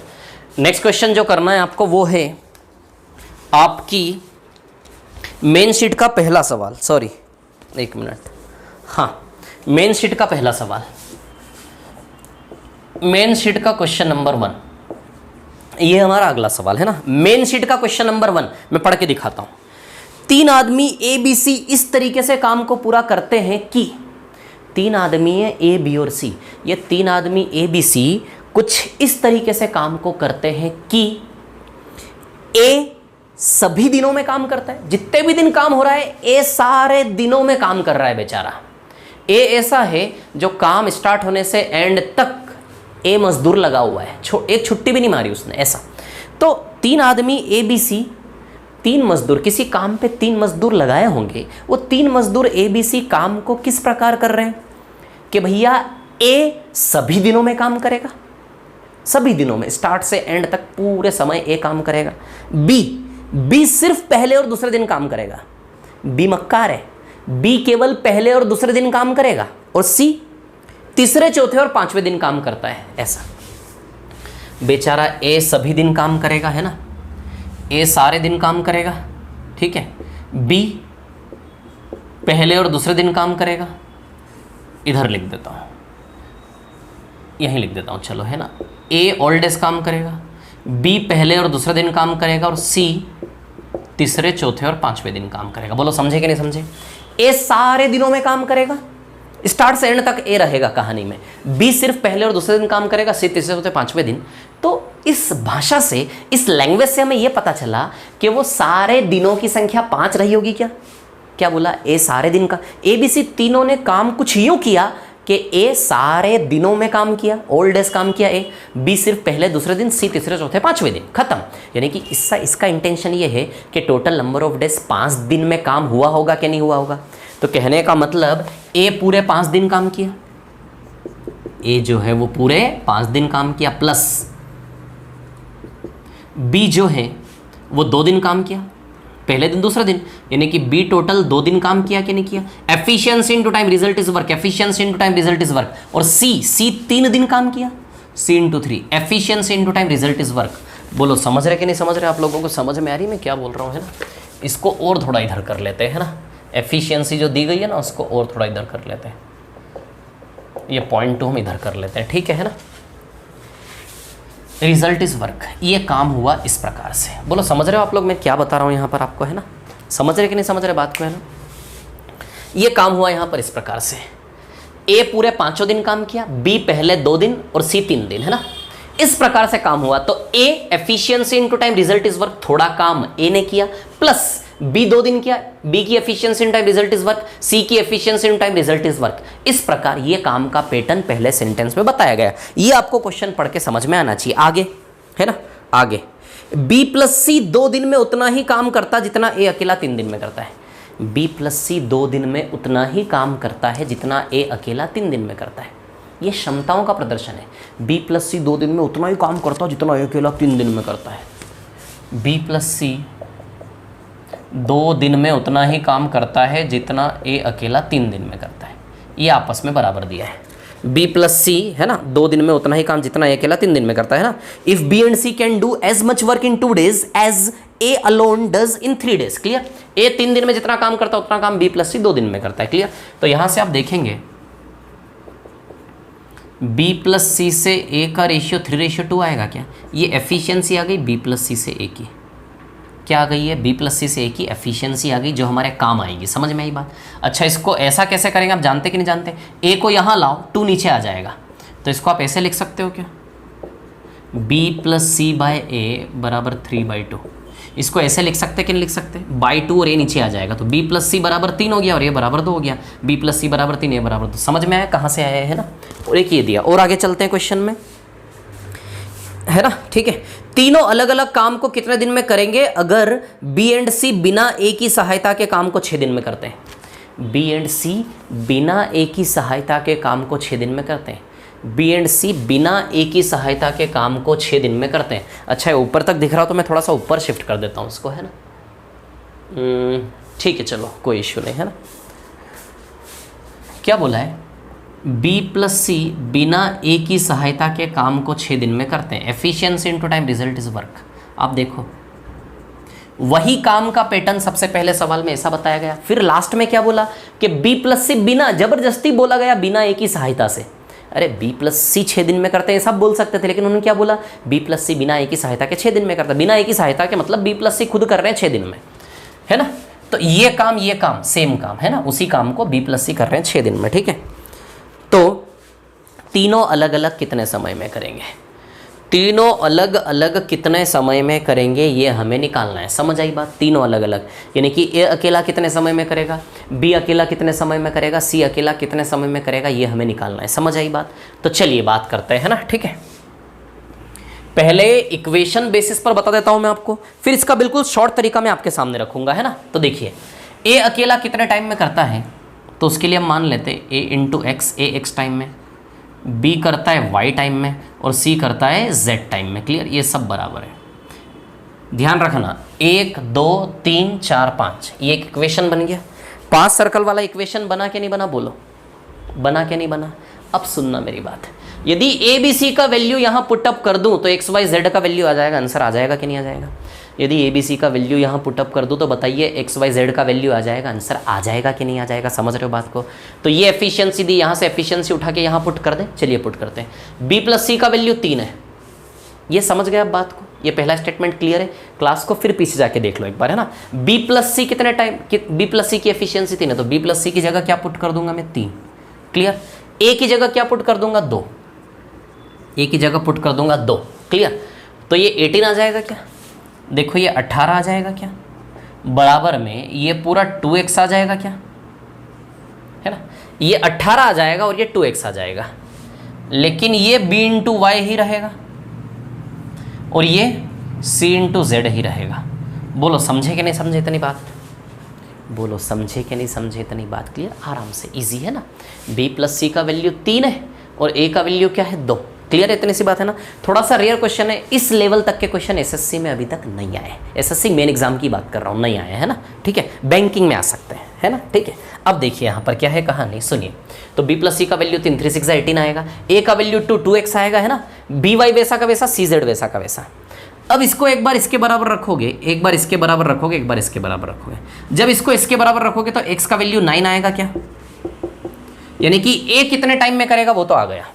नेक्स्ट क्वेश्चन जो करना है आपको वो है आपकी मेन शीट का पहला सवाल, सॉरी 1 मिनट, हाँ मेन शीट का पहला सवाल, मेन शीट का क्वेश्चन नंबर 1, ये हमारा अगला सवाल है ना। मेन शीट का क्वेश्चन नंबर 1 मैं पढ़ के दिखाता हूं। 3 आदमी ए बी सी इस तरीके से काम को पूरा करते हैं कि 3 आदमी है ए बी और सी, ये 3 आदमी ए बी सी कुछ इस तरीके से काम को करते हैं कि ए सभी दिनों में काम करता है, जितने भी दिन काम हो रहा है ए सारे दिनों में काम कर रहा है बेचारा। ए ऐसा है जो काम स्टार्ट होने से एंड तक ए मजदूर लगा हुआ है, एक छुट्टी भी नहीं मारी उसने, ऐसा। तो 3 आदमी ए बी सी, 3 मजदूर किसी काम पे 3 मजदूर लगाए होंगे, वो 3 मजदूर ए बी सी काम को किस प्रकार कर रहे हैं कि भैया ए सभी दिनों में काम करेगा, सभी दिनों में स्टार्ट से एंड तक पूरे समय ए काम करेगा। बी सिर्फ पहले और दूसरे दिन काम करेगा, बी मक्कार है, बी केवल पहले और दूसरे दिन काम करेगा, और सी तीसरे चौथे और 5वें दिन काम करता है, ऐसा। बेचारा ए सभी दिन काम करेगा, है ना, ए सारे दिन काम करेगा, ठीक है। बी पहले और दूसरे दिन काम करेगा, इधर लिख देता हूँ, यहीं लिख देता हूँ, चलो, है ना। ए ऑल डेज काम करेगा, बी पहले और दूसरे दिन काम करेगा, और सी तीसरे चौथे और 5वें दिन काम करेगा। बोलो समझे कि नहीं समझे। ए सारे दिनों में काम करेगा, स्टार्ट से एंड तक ए रहेगा कहानी में। बी सिर्फ पहले और दूसरे दिन काम करेगा, सी तीसरे चौथे 5वें दिन। तो इस भाषा से, इस लैंग्वेज से हमें यह पता चला कि वो सारे दिनों की संख्या 5 रही होगी। क्या बोला, ए सारे दिन का, ए बी सी तीनों ने काम कुछ यूं किया कि ए सारे दिनों में काम किया, ऑल डेज काम किया ए, बी सिर्फ पहले दूसरे दिन, सी तीसरे चौथे 5वें दिन, खत्म। यानी कि इसका इंटेंशन ये है कि टोटल नंबर ऑफ डेज 5 दिन में काम हुआ होगा कि नहीं हुआ होगा। तो कहने का मतलब ए पूरे 5 दिन काम किया, ए जो है वो पूरे 5 दिन काम किया, प्लस बी जो है वो 2 दिन काम किया, पहले दिन दूसरा दिन, यानी कि बी टोटल 2 दिन काम किया कि नहीं किया। Efficiency into time result is work, efficiency into time result is work. और सी 3 दिन काम किया, C into 3, efficiency into time result is work. बोलो समझ रहे कि नहीं समझ रहे, आप लोगों को समझ में आ रही मैं क्या बोल रहा हूँ, है ना। इसको और थोड़ा इधर कर लेते हैं ना, एफिशिएंसी जो दी गई है ना उसको और थोड़ा इधर कर लेते हैं, ये पॉइंट 2 हम इधर कर लेते हैं, ठीक है ना। रिजल्ट इज वर्क, ये काम हुआ इस प्रकार से। बोलो समझ रहे हो आप लोग मैं क्या बता रहा हूँ यहाँ पर आपको, है ना। समझ रहे कि नहीं समझ रहे बात को, है ना। ये काम हुआ यहाँ पर इस प्रकार से, ए पूरे 5 दिन काम किया, बी पहले 2 दिन और सी 3 दिन, है ना। इस प्रकार से काम हुआ। तो A efficiency into time result is work, थोड़ा काम ए ने किया, प्लस बी 2 दिन किया, बी की efficiency in time result is work, C की efficiency in time result is work. इस प्रकार ये काम का पैटर्न पहले सेंटेंस में बताया गया। ये आपको क्वेश्चन पढ़ के समझ में आना चाहिए। आगे, है ना, आगे बी प्लस सी 2 दिन में उतना ही काम करता जितना ए अकेला 3 दिन में करता है। बी प्लस सी 2 दिन में उतना ही काम करता है जितना ए अकेला 3 दिन में करता है। ये क्षमताओं का प्रदर्शन है। बी प्लस सी 2 दिन में उतना ही काम करता है जितना ए अकेला 3 दिन में करता है। बी प्लस सी 2 दिन में उतना ही काम करता है जितना ए अकेला 3 दिन में करता है। ये आपस में बराबर दिया है। बी प्लस सी है ना, 2 दिन में उतना ही काम जितना ए अकेला 3 दिन में करता है ना। If B and C can do as much work in 2 days as A alone does in 3 days। Clear, A 3 दिन में जितना काम करता है उतना काम बी प्लस सी 2 दिन में करता है। क्लियर, तो यहां से आप देखेंगे बी प्लस सी से ए का रेशियो 3:2 आएगा क्या? ये एफिशिएंसी आ गई बी प्लस सी से ए की। क्या आ गई है? बी प्लस सी से ए की एफिशिएंसी आ गई जो हमारे काम आएगी। समझ में आई बात? अच्छा, इसको ऐसा कैसे करेंगे आप जानते कि नहीं जानते? ए को यहाँ लाओ, 2 नीचे आ जाएगा, तो इसको आप ऐसे लिख सकते हो क्या? बी प्लस सी बाय ए बराबर 3/2। इसको ऐसे लिख सकते कि नहीं लिख सकते? बाई 2 और ए नीचे आ जाएगा, तो बी प्लस सी बराबर 3 हो गया और ए बराबर 2 हो गया। बी प्लस सी बराबर 3, ए बराबर 2। समझ में आया कहाँ से आया है ना? और एक ये दिया। और आगे चलते हैं क्वेश्चन में, है ना? ठीक है, तीनों अलग अलग काम को कितने दिन में करेंगे अगर बी एंड सी बिना ए की सहायता के काम को 6 दिन में करते हैं? बी एंड सी बिना ए की सहायता के काम को 6 दिन में करते हैं। बी एंड सी बिना ए की सहायता के काम को 6 दिन में करते हैं। अच्छा, ऊपर तक दिख रहा हो तो मैं थोड़ा सा ऊपर शिफ्ट कर देता हूँ उसको, है ना? ठीक है, चलो कोई इश्यू नहीं, है ना? क्या बोला है? बी प्लस सी बिना ए की सहायता के काम को 6 दिन में करते हैं। Efficiency into time result is work. आप देखो, वही काम का पैटर्न सबसे पहले सवाल में ऐसा बताया गया, फिर लास्ट में क्या बोला कि बी प्लस सी बिना, जबरदस्ती बोला गया बिना ए की सहायता से। अरे बी प्लस सी 6 दिन में करते हैं सब बोल सकते थे, लेकिन उन्होंने क्या बोला? बी प्लस सी बिना ए की सहायता के 6 दिन में करता है। बिना ए की सहायता के मतलब बी प्लस सी खुद कर रहे हैं 6 दिन में, है ना? तो ये काम सेम काम है ना, उसी काम को बी प्लस सी कर रहे हैं 6 दिन में। ठीक है, तो तीनों अलग अलग कितने समय में करेंगे? तीनों अलग अलग कितने समय में करेंगे ये हमें निकालना है। समझ आई बात? तीनों अलग अलग, यानी कि ए अकेला कितने समय में करेगा, बी अकेला कितने समय में करेगा, सी अकेला कितने समय में करेगा, ये हमें निकालना है। समझ आई बात? तो चलिए बात करते हैं, है ना? ठीक है, पहले इक्वेशन बेसिस पर बता देता हूं मैं आपको, फिर इसका बिल्कुल शॉर्ट तरीका मैं आपके सामने रखूंगा, है ना? तो देखिए, ए अकेला कितने टाइम में करता है, तो उसके लिए हम मान लेते हैं ए इंटू एक्स, ए एक्स टाइम में, बी करता है वाई टाइम में और सी करता है जेड टाइम में। क्लियर, ये सब बराबर है। ध्यान रखना, 1 2 3 4 5 ये एक इक्वेशन बन गया। 5 सर्कल वाला इक्वेशन बना के नहीं बना? बोलो, बना के नहीं बना? अब सुनना मेरी बात, यदि ए बी सी का वैल्यू यहाँ पुटअप कर दूँ तो एक्स वाई जेड का वैल्यू आ जाएगा, आंसर आ जाएगा कि नहीं आ जाएगा? यदि ए बी सी का वैल्यू यहाँ पुटअप कर दूँ तो बताइए एक्स वाई जेड का वैल्यू आ जाएगा, आंसर आ जाएगा कि नहीं आ जाएगा? समझ रहे हो बात को? तो ये एफिशिएंसी दी, यहाँ से एफिशिएंसी उठा के यहाँ पुट कर दें। चलिए पुट करते हैं। बी प्लस सी का वैल्यू 3 है, ये समझ गए आप बात को? ये पहला स्टेटमेंट क्लियर है? क्लास को फिर पीछे जाके देख लो एक बार, है ना? बी प्लस सी कितने टाइम, बी प्लस सी की एफिशिएंसी 3 है, तो बी प्लस सी की जगह क्या पुट कर दूंगा मैं? 3। क्लियर, ए की जगह क्या पुट कर दूंगा? 2। ए की जगह पुट कर दूंगा 2। क्लियर, तो ये 18 आ जाएगा क्या? देखो ये 18 आ जाएगा क्या? बराबर में ये पूरा 2x आ जाएगा क्या? है ना? ये 18 आ जाएगा और ये 2x आ जाएगा, लेकिन ये b इंटू वाई ही रहेगा और ये c इंटू जेड ही रहेगा। बोलो समझे कि नहीं समझे इतनी बात? बोलो समझे कि नहीं समझे इतनी बात? क्लियर, आराम से, इजी है ना? b प्लस सी का वैल्यू 3 है और a का वैल्यू क्या है? 2। क्लियर, इतनी सी बात है ना? थोड़ा सा रेयर क्वेश्चन है, इस लेवल तक के क्वेश्चन एसएससी में अभी तक नहीं आए। एसएससी मेन एग्जाम की बात कर रहा हूँ, नहीं आए, है ना? ठीक है, बैंकिंग में आ सकते हैं, है ना? ठीक है, अब देखिए यहाँ पर क्या है कहानी, सुनिए। तो b प्लस सी का वैल्यू 3, 3 6 18 आएगा, a का वैल्यू 2, 2x आएगा, है ना? बी वाई वैसा का वैसा, सी जेड वैसा का वैसा। अब इसको एक बार इसके बराबर रखोगे, एक बार इसके बराबर रखोगे, एक बार इसके बराबर रखोगे। जब इसको इसके बराबर रखोगे तो x का वैल्यू 9 आएगा क्या? यानी कि a कितने टाइम में करेगा वो तो आ गया।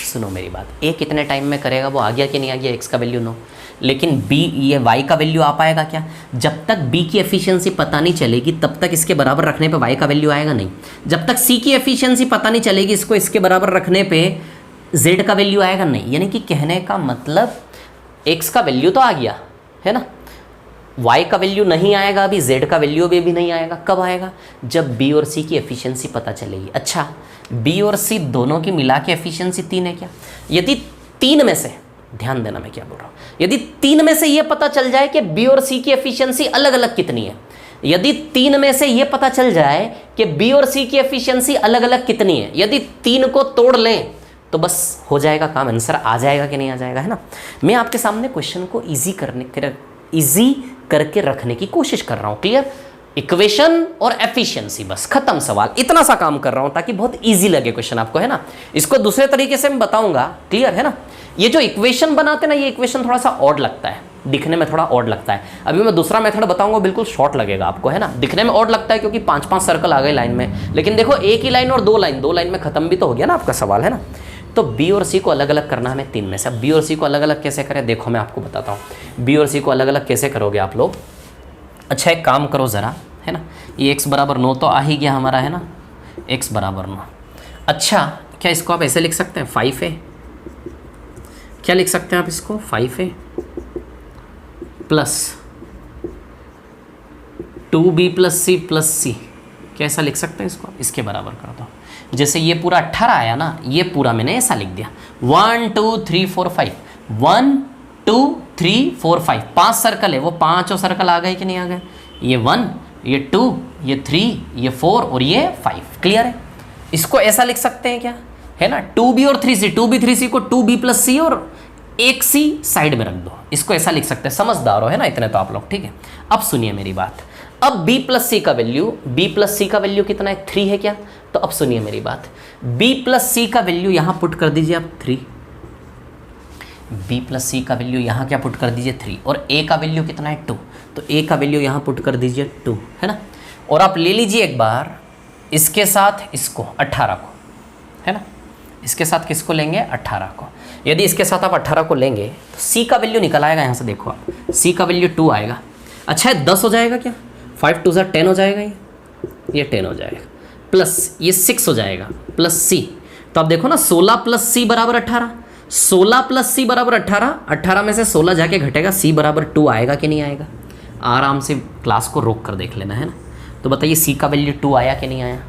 सुनो मेरी बात, a कितने टाइम में करेगा वो आ गया कि नहीं आ गया? x का वैल्यू 9, लेकिन b, ये y का वैल्यू आ पाएगा क्या? जब तक b की एफिशिएंसी पता नहीं चलेगी तब तक इसके बराबर रखने पे y का वैल्यू आएगा नहीं। जब तक c की एफिशिएंसी पता नहीं चलेगी इसको इसके बराबर रखने पे z का वैल्यू आएगा नहीं। यानी कि कहने का मतलब x का वैल्यू तो आ गया, है ना? y का वैल्यू नहीं आएगा अभी, z का वैल्यू भी नहीं आएगा। कब आएगा? जब b और c की एफिशिएंसी पता चलेगी। अच्छा, b और c दोनों की मिला के एफिशिएंसी 3 है क्या? यदि 3 में से, ध्यान देना मैं क्या बोल रहा हूँ, यदि 3 में से ये पता चल जाए कि b और c की एफिशिएंसी अलग अलग कितनी है, यदि 3 में से ये पता चल जाए कि b और c की एफिशिएंसी अलग अलग कितनी है, यदि 3 को तोड़ लें तो बस हो जाएगा काम, आंसर आ जाएगा कि नहीं आ जाएगा, है ना? मैं आपके सामने क्वेश्चन को इजी करके रखने की कोशिश कर रहा हूँ। क्लियर, इक्वेशन और एफिशिएंसी, बस खत्म सवाल। इतना सा काम कर रहा हूं ताकि बहुत इजी लगे क्वेश्चन आपको, है ना। इसको दूसरे तरीके से मैं बताऊंगा, क्लियर है ना। ये जो इक्वेशन बनाते हैं ना, ये इक्वेशन थोड़ा सा ऑड लगता है, दिखने में थोड़ा ऑड लगता है। अभी मैं दूसरा मेथड बताऊंगा, बिल्कुल शॉर्ट लगेगा आपको, है ना। दिखने में ऑड लगता है क्योंकि 5-5 सर्कल आ गए लाइन में, लेकिन देखो एक ही लाइन और दो लाइन में खत्म भी तो हो गया ना आपका सवाल, है ना। तो बी और सी को अलग अलग करना हमें 3 में से। अब बी और सी को अलग अलग कैसे करें, देखो मैं आपको बताता हूँ। बी और सी को अलग अलग कैसे करोगे आप लोग। अच्छा एक काम करो ज़रा, है ना, ये x बराबर 9 तो आ ही गया हमारा, है ना, x बराबर 9। अच्छा क्या इसको आप ऐसे लिख सकते हैं 5a, क्या लिख सकते हैं आप इसको 5a plus 2b plus c plus c, कैसा लिख सकते हैं इसको, इसके बराबर कर दो। जैसे ये पूरा 18 आया ना, ये पूरा मैंने ऐसा लिख दिया 1 2 3 4 5, 1 2 3 4 5, 5 सर्कल है, वो 5 सर्कल आ गए कि नहीं आ गए, ये 1 ये 2 ये 3 ये 4 और ये 5, क्लियर है। इसको ऐसा लिख सकते हैं क्या, है ना, 2b और 3c, 2b 3c को 2b प्लस c और एक c साइड में रख दो, इसको ऐसा लिख सकते हैं। समझदार हो, है ना, इतने तो आप लोग, ठीक है। अब सुनिए मेरी बात, अब b प्लस c का वैल्यू कितना है, 3 है क्या। तो अब सुनिए मेरी बात, b प्लस c का वैल्यू यहां पुट कर दीजिए आप 3, b प्लस c का वैल्यू यहाँ क्या पुट कर दीजिए 3, और a का वैल्यू कितना है 2, तो a का वैल्यू यहाँ पुट कर दीजिए 2, है ना। और आप ले लीजिए एक बार इसके साथ इसको 18 को, है ना, इसके साथ किसको लेंगे 18 को। यदि इसके साथ आप 18 को लेंगे तो c का वैल्यू निकल आएगा, यहाँ से देखो आप, c का वैल्यू 2 आएगा। अच्छा है 10 हो जाएगा क्या, 5 2 10 हो जाएगा, ये 10 हो जाएगा, प्लस ये 6 हो जाएगा प्लस c। तो आप देखो ना 16 प्लस c बराबर 18, 16 प्लस c बराबर 18, 18 में से 16 जाके घटेगा, c बराबर 2 आएगा कि नहीं आएगा। आराम से क्लास को रोक कर देख लेना, है ना। तो बताइए c का वैल्यू 2 आया कि नहीं आया,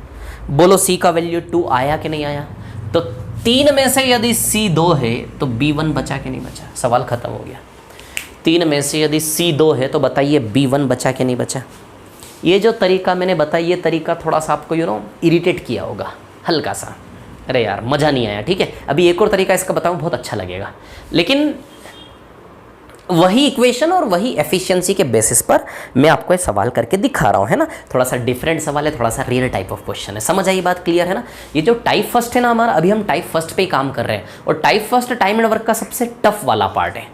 बोलो c का वैल्यू 2 आया कि नहीं आया। तो 3 में से यदि c 2 है तो b1 बचा कि नहीं बचा, सवाल खत्म हो गया। 3 में से यदि c 2 है तो बताइए b1 बचा कि नहीं बचा। ये जो तरीका मैंने बताया, ये तरीका थोड़ा सा आपको इरिटेट किया होगा हल्का सा, अरे यार मज़ा नहीं आया, ठीक है। अभी एक और तरीका इसका बताऊं, बहुत अच्छा लगेगा, लेकिन वही इक्वेशन और वही एफिशिएंसी के बेसिस पर मैं आपको ये सवाल करके दिखा रहा हूँ, है ना। थोड़ा सा डिफरेंट सवाल है, थोड़ा सा रियल टाइप ऑफ क्वेश्चन है, समझ आई बात, क्लियर है ना। ये जो टाइप फर्स्ट है ना हमारा, अभी हम टाइप फर्स्ट पे ही काम कर रहे हैं, और type first time and work का सबसे टफ वाला पार्ट है।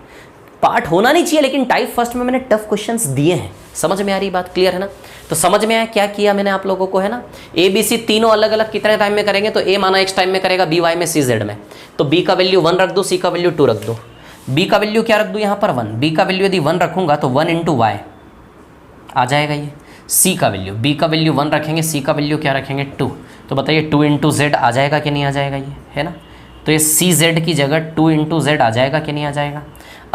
पार्ट होना नहीं चाहिए, लेकिन टाइप फर्स्ट में मैंने टफ क्वेश्चंस दिए हैं, समझ में आ रही बात, क्लियर है ना। तो समझ में आया क्या किया मैंने आप लोगों को, है ना। ए बी सी तीनों अलग अलग कितने टाइम में करेंगे, तो ए माना x टाइम में करेगा, बी वाई में, सी जेड में। तो b का वैल्यू 1 रख दो, c का वैल्यू 2 रख दो। b का वैल्यू क्या रख दूँ यहाँ पर 1, b का वैल्यू यदि 1 रखूँगा तो 1 इंटू वाई आ जाएगा ये। c का वैल्यू, b का वैल्यू 1 रखेंगे, c का वैल्यू क्या रखेंगे 2, तो बताइए 2 इंटू जेड आ जाएगा कि नहीं आ जाएगा ये, है ना। तो ये सी जेड की जगह 2 इंटू जेड आ जाएगा कि नहीं आ जाएगा।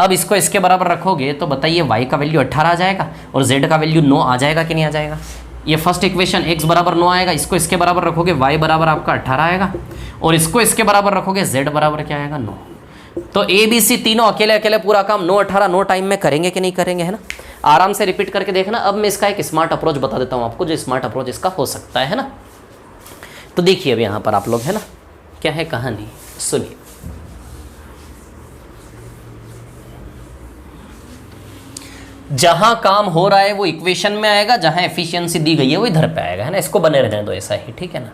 अब इसको इसके बराबर रखोगे तो बताइए y का वैल्यू 18 आ जाएगा और z का वैल्यू 9 आ जाएगा कि नहीं आ जाएगा। ये फर्स्ट इक्वेशन x बराबर 9 आएगा, इसको इसके बराबर रखोगे y बराबर आपका 18 आएगा, और इसको इसके बराबर रखोगे z बराबर क्या आएगा 9। तो ए बी सी तीनों अकेले अकेले पूरा काम 9 18 9 टाइम में करेंगे कि नहीं करेंगे, है ना। आराम से रिपीट करके देखना। अब मैं इसका एक स्मार्ट अप्रोच बता देता हूँ आपको, जो स्मार्ट अप्रोच इसका हो सकता है ना। तो देखिए अब यहाँ पर आप लोग, है ना, क्या है कहानी, सुनिए। जहां काम हो रहा है वो इक्वेशन में आएगा, जहां एफिशिएंसी दी गई है वो इधर पे आएगा, है ना। इसको बने रहने दो ऐसा ही, ठीक है ना।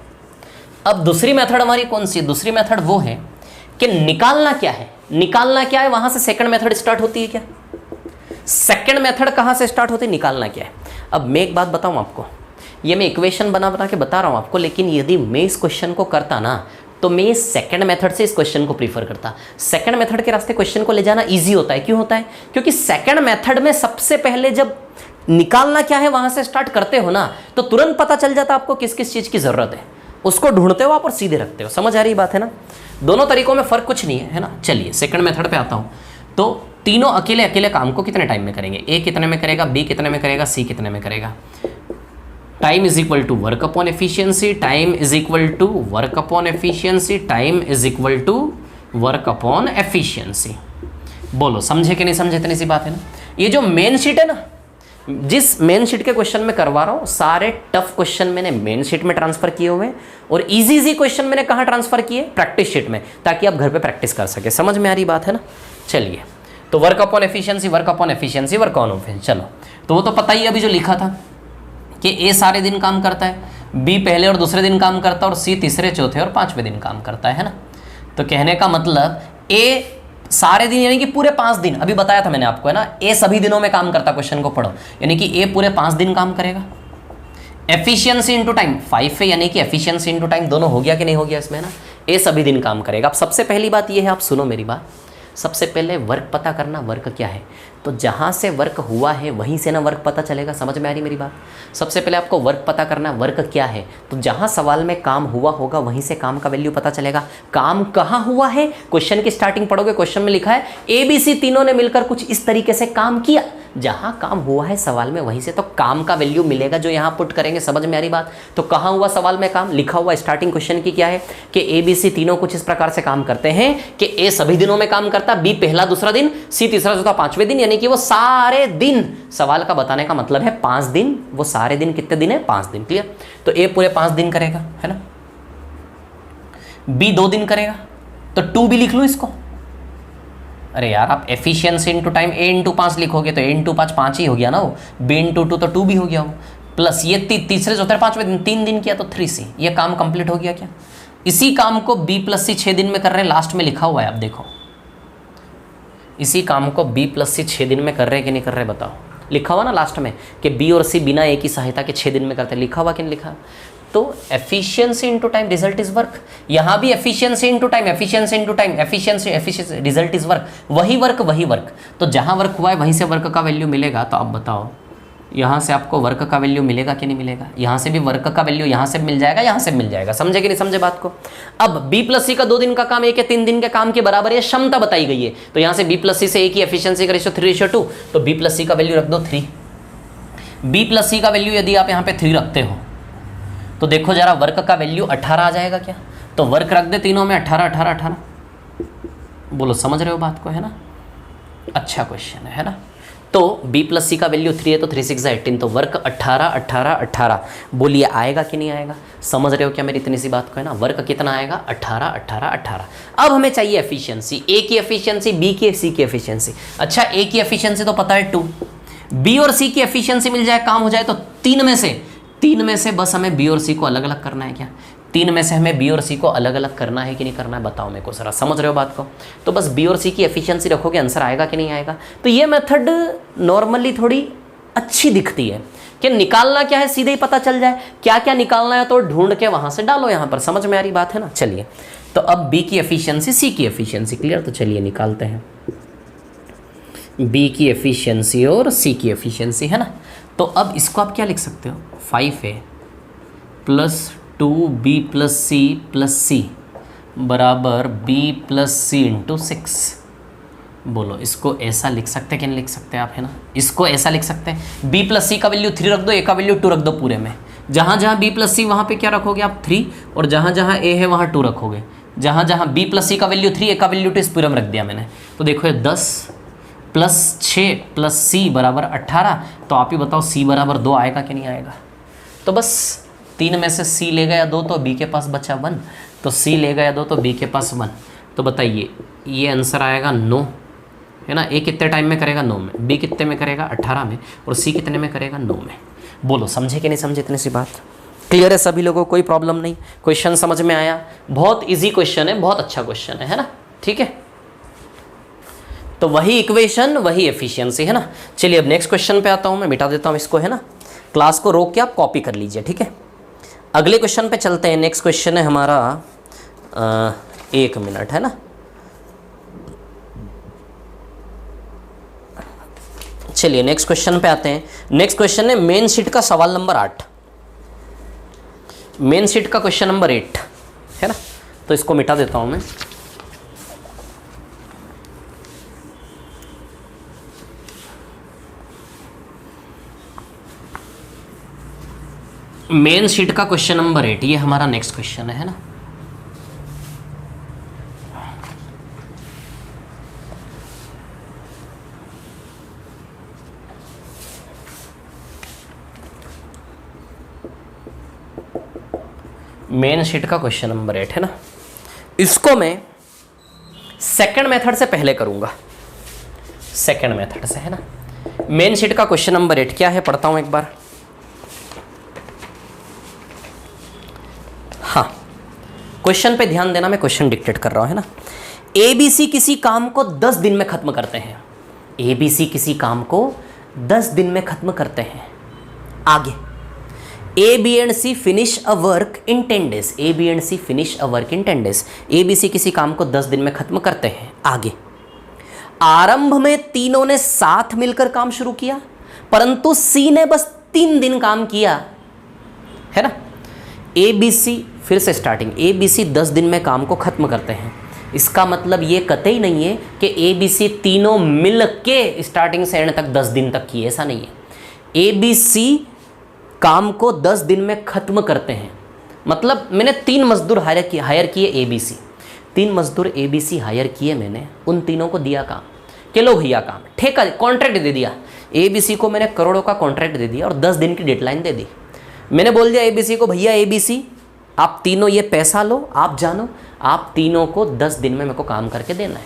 अब दूसरी मेथड हमारी कौन सी है, दूसरी मेथड वो है कि निकालना क्या है, निकालना क्या है, वहां से सेकंड मेथड स्टार्ट होती है क्या, सेकंड मेथड कहां से स्टार्ट होती है, निकालना क्या है। अब मैं एक बात बताऊं आपको, ये मैं इक्वेशन बना बना के बता रहा हूं आपको, लेकिन यदि मैं इस क्वेश्चन को करता ना तो मैं सेकंड मेथड से इस क्वेश्चन को प्रीफर करता। सेकंड मेथड के रास्ते क्वेश्चन को ले जाना इजी होता है, क्यों होता है, क्योंकि सेकंड मेथड में सबसे पहले जब निकालना क्या है वहां से स्टार्ट करते हो ना, तो तुरंत पता चल जाता आपको किस किस चीज की जरूरत है, उसको ढूंढते हो आप और सीधे रखते हो। समझ आ रही बात है ना। दोनों तरीकों में फर्क कुछ नहीं है ना। चलिए सेकंड मेथड पे आता हूं। तो तीनों अकेले अकेले काम को कितने टाइम में करेंगे, ए कितने में करेगा, बी कितने में करेगा, सी कितने में करेगा। Time is equal to work upon efficiency, time is equal to work upon efficiency, time is equal to work upon efficiency. बोलो समझे कि नहीं समझे, इतनी सी बात है ना। ये जो मेन शीट है ना, जिस मेन शीट के क्वेश्चन में करवा रहा हूँ, सारे टफ क्वेश्चन मैंने मेन शीट में ट्रांसफर किए हुए हैं, और इजी क्वेश्चन मैंने कहाँ ट्रांसफर किए, प्रैक्टिस शीट में, ताकि आप घर पे प्रैक्टिस कर सके। समझ में आ रही बात है ना। चलिए तो work upon efficiency, work upon efficiency, work on efficiency, चलो तो वो तो पता ही अभी जो लिखा था कि ए सारे दिन काम करता है, बी पहले और दूसरे दिन काम करता है और सी तीसरे चौथे और पांचवें दिन काम करता है ना। तो कहने का मतलब ए सारे दिन यानी कि पूरे 5 दिन, अभी बताया था मैंने आपको है ना, ए सभी दिनों में काम करता, क्वेश्चन को पढ़ो, यानी कि ए पूरे 5 दिन काम करेगा। एफिशिएंसी इनटू टाइम 5 है, यानी कि एफिशिएंसी इनटू टाइम दोनों हो गया कि नहीं हो गया इसमें ना। ए सभी दिन काम करेगा। अब सबसे पहली बात ये है, आप सुनो मेरी बात, सबसे पहले वर्क पता करना, वर्क क्या है। तो जहाँ से वर्क हुआ है वहीं से ना वर्क पता चलेगा, समझ में आ रही मेरी बात। सबसे पहले आपको वर्क पता करना, वर्क क्या है। तो जहाँ सवाल में काम हुआ होगा वहीं से काम का वैल्यू पता चलेगा। काम कहाँ हुआ है, क्वेश्चन की स्टार्टिंग पढ़ोगे, क्वेश्चन में लिखा है ABC तीनों ने मिलकर कुछ इस तरीके से काम किया। जहाँ काम हुआ है सवाल में वहीं से तो काम का वैल्यू मिलेगा जो यहाँ पुट करेंगे, समझ में आ रही बात। तो कहाँ हुआ सवाल में काम, लिखा हुआ स्टार्टिंग क्वेश्चन की क्या है कि ABC तीनों कुछ इस प्रकार से काम करते हैं कि ए सभी दिनों में काम करता, बी पहला दूसरा दिन, सी तीसरा चौथा पांचवें दिन, यानी कि वो सारे दिन। सवाल का बताने का मतलब है 5 दिन, वो सारे दिन कितने दिन है, 5 दिन। क्लियर। तो ए पूरे 5 दिन करेगा है ना, बी 2 दिन करेगा, तो 2 भी लिख लो इसको। अरे यार आप एफिशिएंसी इनटू टाइम ए इंटू 5 लिखोगे तो ए इंटू 5 5 ही हो गया ना, वो बी इंटू 2 तो 2 भी हो गया वो, प्लस ये तीसरे चौथे पांचवें दिन 3 दिन किया तो 3C, ये काम कंप्लीट हो गया क्या। इसी काम को B + C 6 दिन में कर रहे हैं, लास्ट में लिखा हुआ है, आप देखो इसी काम को B + C 6 दिन में कर रहे हैं कि नहीं कर रहे, बताओ। लिखा हुआ ना लास्ट में कि B और C बिना ए की सहायता के 6 दिन में करते हैं, लिखा हुआ कि नहीं लिखा। तो efficiency into time result is work. यहाँ भी efficiency into time, efficiency into time, efficiency result is work. वही वर्क। तो जहाँ वर्क हुआ है वहीं से वर्क का वैल्यू मिलेगा। तो आप बताओ यहाँ से आपको वर्क का वैल्यू मिलेगा कि नहीं मिलेगा। यहाँ से भी वर्क का वैल्यू यहाँ से मिल जाएगा, यहाँ से मिल जाएगा। समझे कि नहीं समझे बात को। अब B + C का 2 दिन का काम एक है 3 दिन के काम के बराबर है, क्षमता बताई गई है। तो यहाँ से B + C से ए की एफिशिएंसी का रेशियो 3:2, तो B + C का वैल्यू रख दो 3। B + C का वैल्यू यदि आप यहाँ पे 3 रखते हो तो देखो जरा वर्क का वैल्यू 18 आ जाएगा क्या। तो वर्क रख दे तीनों में 18 18 18। बोलो समझ रहे हो बात को, है ना। अच्छा क्वेश्चन है ना। तो B + C का वैल्यू 3 है तो 3 6 18, तो वर्क 18 18 18। बोलिए आएगा कि नहीं आएगा, समझ रहे हो क्या मेरी इतनी सी बात को, है ना। वर्क कितना आएगा 18 18 18। अब हमें चाहिए एफिशिएंसी, ए की एफिशिएंसी, बी की, सी की एफिशिएंसी। अच्छा ए की एफिशिएंसी तो पता है 2, बी और सी की एफिशिएंसी मिल जाए, काम हो जाए। तो 3 में से बस हमें बी और सी को अलग अलग करना है क्या। 3 में से हमें बी और सी को अलग अलग करना है कि नहीं करना है, बताओ मेरे को जरा, समझ रहे हो बात को। तो बस बी और सी की एफिशिएंसी रखोगे, आंसर आएगा कि नहीं आएगा। तो ये मेथड नॉर्मली थोड़ी अच्छी दिखती है कि निकालना क्या है सीधे ही पता चल जाए, क्या क्या निकालना है तो ढूंढ के वहां से डालो यहाँ पर, समझ में आ रही बात है ना। चलिए तो अब बी की एफिशिएंसी, सी की एफिशिएंसी क्लियर। तो चलिए निकालते हैं बी की एफिशिएंसी और सी की एफिशिएंसी, है ना। तो अब इसको आप क्या लिख सकते हो, 5A + 2B + C + C बराबर B + C × 6। बोलो इसको ऐसा लिख सकते कि नहीं लिख सकते आप, है ना। इसको ऐसा लिख सकते हैं, B + C का वैल्यू 3 रख दो, A का वैल्यू 2 रख दो पूरे में। जहाँ जहाँ B + C वहाँ पे क्या रखोगे आप 3, और जहाँ जहाँ A है वहाँ 2 रखोगे। जहाँ जहाँ B + C का वैल्यू 3, A का वैल्यू 2 इस पूरे में रख दिया मैंने। तो देखो ये 10 + 6 + C बराबर 18। तो आप ही बताओ C बराबर 2 आएगा कि नहीं आएगा। तो बस 3 में से C ले गया 2 तो B के पास बचा 1, तो C ले गया 2 तो B के पास 1। तो बताइए ये आंसर आएगा 9, है ना। A कितने टाइम में करेगा 9 में, B कितने में करेगा 18 में, और C कितने में करेगा 9 में। बोलो समझे कि नहीं समझे, इतनी सी बात क्लियर है सभी लोगों को, कोई प्रॉब्लम नहीं। क्वेश्चन समझ में आया, बहुत ईजी क्वेश्चन है, बहुत अच्छा क्वेश्चन है ना। ठीक है, तो वही इक्वेशन वही एफिशिएंसी, है ना। चलिए अब नेक्स्ट क्वेश्चन पे आता हूँ, मैं मिटा देता हूँ इसको, है ना। क्लास को रोक के आप कॉपी कर लीजिए, ठीक है। अगले क्वेश्चन पे चलते हैं। नेक्स्ट क्वेश्चन है हमारा 1 मिनट, है ना। चलिए नेक्स्ट क्वेश्चन पे आते हैं। नेक्स्ट क्वेश्चन है मेन शीट का सवाल नंबर 8, मेन शीट का क्वेश्चन नंबर 8, है ना। तो इसको मिटा देता हूं मैं। मेन शीट का क्वेश्चन नंबर 8, ये हमारा नेक्स्ट क्वेश्चन है ना। मेन शीट का क्वेश्चन नंबर 8 है ना। इसको मैं सेकंड मेथड से पहले करूंगा, सेकंड मेथड से, है ना। मेन शीट का क्वेश्चन नंबर 8 क्या है, पढ़ता हूं एक बार। क्वेश्चन पे ध्यान देना, मैं क्वेश्चन डिक्टेट कर रहा हूं, है ना। ABC किसी काम को 10 दिन में खत्म करते हैं। ABC किसी काम को 10 दिन में खत्म करते हैं। आगे A, B and C finish a work in 10 days. A, B and C finish a work in 10 days. ABC किसी काम को 10 दिन में खत्म करते हैं। आगे आरंभ में तीनों ने साथ मिलकर काम शुरू किया, परंतु C ने बस 3 दिन काम किया, है ना। ABC फिर से स्टार्टिंग, ABC 10 दिन में काम को खत्म करते हैं। इसका मतलब ये कतई नहीं है कि ABC तीनों मिल के स्टार्टिंग से एंड तक 10 दिन तक किए, ऐसा नहीं है। ABC काम को 10 दिन में खत्म करते हैं, मतलब मैंने 3 मजदूर हायर किए ABC, 3 मजदूर ABC हायर किए मैंने, उन तीनों को दिया काम कि लो भैया काम, ठेका कॉन्ट्रैक्ट दे दिया। ABC को मैंने करोड़ों का कॉन्ट्रैक्ट दे दिया और 10 दिन की डेडलाइन दे दी। मैंने बोल दिया ABC को, भैया ABC आप तीनों ये पैसा लो, आप जानो, आप तीनों को 10 दिन में मेरे को काम करके देना है।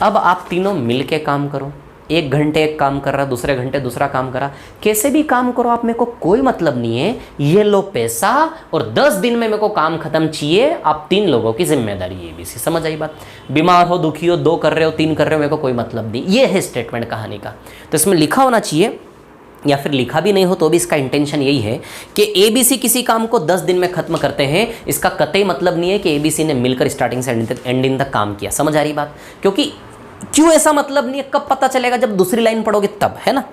अब आप तीनों मिल के काम करो, 1 घंटे एक काम कर रहा, दूसरे घंटे दूसरा काम करा, कैसे भी काम करो आप, मेरे को कोई मतलब नहीं है, ये लो पैसा और 10 दिन में मेरे को काम खत्म चाहिए, आप 3 लोगों की जिम्मेदारी है ABC। समझ आई बात। बीमार हो, दुखी हो, 2 कर रहे हो, 3 कर रहे हो, मेरे को कोई मतलब नहीं। ये है स्टेटमेंट कहानी का। तो इसमें लिखा होना चाहिए, या फिर लिखा भी नहीं हो तो भी इसका इंटेंशन यही है कि ABC किसी काम को 10 दिन में खत्म करते हैं। इसका कतई मतलब नहीं है कि ABC ने मिलकर स्टार्टिंग से एंडिंग तक काम किया। समझ आ रही बात। क्योंकि क्यों ऐसा मतलब नहीं है, कब पता चलेगा, जब दूसरी लाइन पढ़ोगे तब, है ना।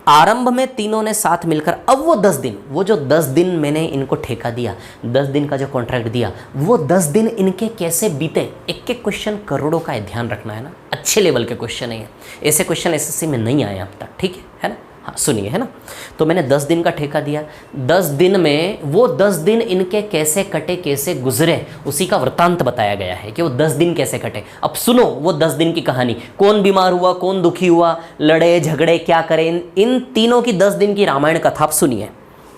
आरंभ में तीनों ने साथ मिलकर, अब वो 10 दिन, वो जो 10 दिन मैंने इनको ठेका दिया, 10 दिन का जो कॉन्ट्रैक्ट दिया, वो 10 दिन इनके कैसे बीते, एक एक क्वेश्चन करोड़ों का है, ध्यान रखना, है ना। अच्छे लेवल के क्वेश्चन है, ऐसे क्वेश्चन SSC में नहीं आए अब तक, ठीक है ना। हाँ सुनिए, है ना। तो मैंने 10 दिन का ठेका दिया, 10 दिन में वो 10 दिन इनके कैसे कटे, कैसे गुजरे, उसी का वृत्तांत बताया गया है कि वो 10 दिन कैसे कटे। अब सुनो वो 10 दिन की कहानी, कौन बीमार हुआ, कौन दुखी हुआ, लड़े झगड़े क्या करें, इन तीनों की 10 दिन की रामायण कथा आप सुनिए,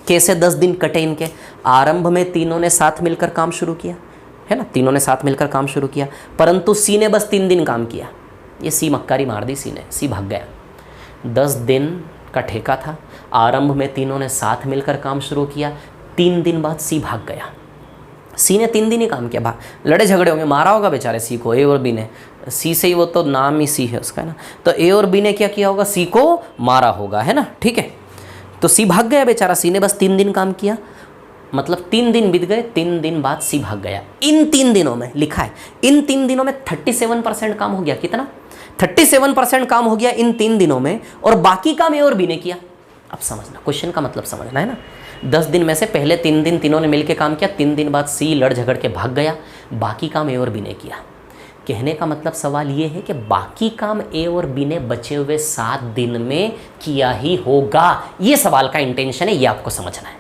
कैसे 10 दिन कटे इनके। आरंभ में तीनों ने साथ मिलकर काम शुरू किया, है ना, तीनों ने साथ मिलकर काम शुरू किया, परंतु C ने बस 3 दिन काम किया। ये C मक्कारी मार दी C ने, C भाग गया। 10 दिन का ठेका था, आरंभ में तीनों ने साथ मिलकर काम शुरू किया, 3 दिन बाद C भाग गया। C ने 3 दिन ही काम किया, लड़े झगड़े होंगे, मारा होगा बेचारे C को, A और B ने, C से ही, वो तो नाम ही C है उसका, है ना। तो A और B ने क्या किया होगा, C को मारा होगा, है ना, ठीक है। तो C भाग गया बेचारा, C ने बस 3 दिन काम किया, मतलब 3 दिन बीत गए, 3 दिन बाद C भाग गया। इन 3 दिनों में लिखा है, इन 3 दिनों में 37% काम हो गया। कितना? 37% काम हो गया इन 3 दिनों में, और बाकी काम A और B ने किया। अब समझना, क्वेश्चन का मतलब समझना, है ना। 10 दिन में से पहले 3 दिन तीनों ने मिलकर काम किया, 3 दिन बाद C लड़ झगड़ के भाग गया, बाकी काम A और B ने किया। कहने का मतलब सवाल ये है कि बाकी काम A और B ने बचे हुए 7 दिन में किया ही होगा। ये सवाल का इंटेंशन है, ये आपको समझना है।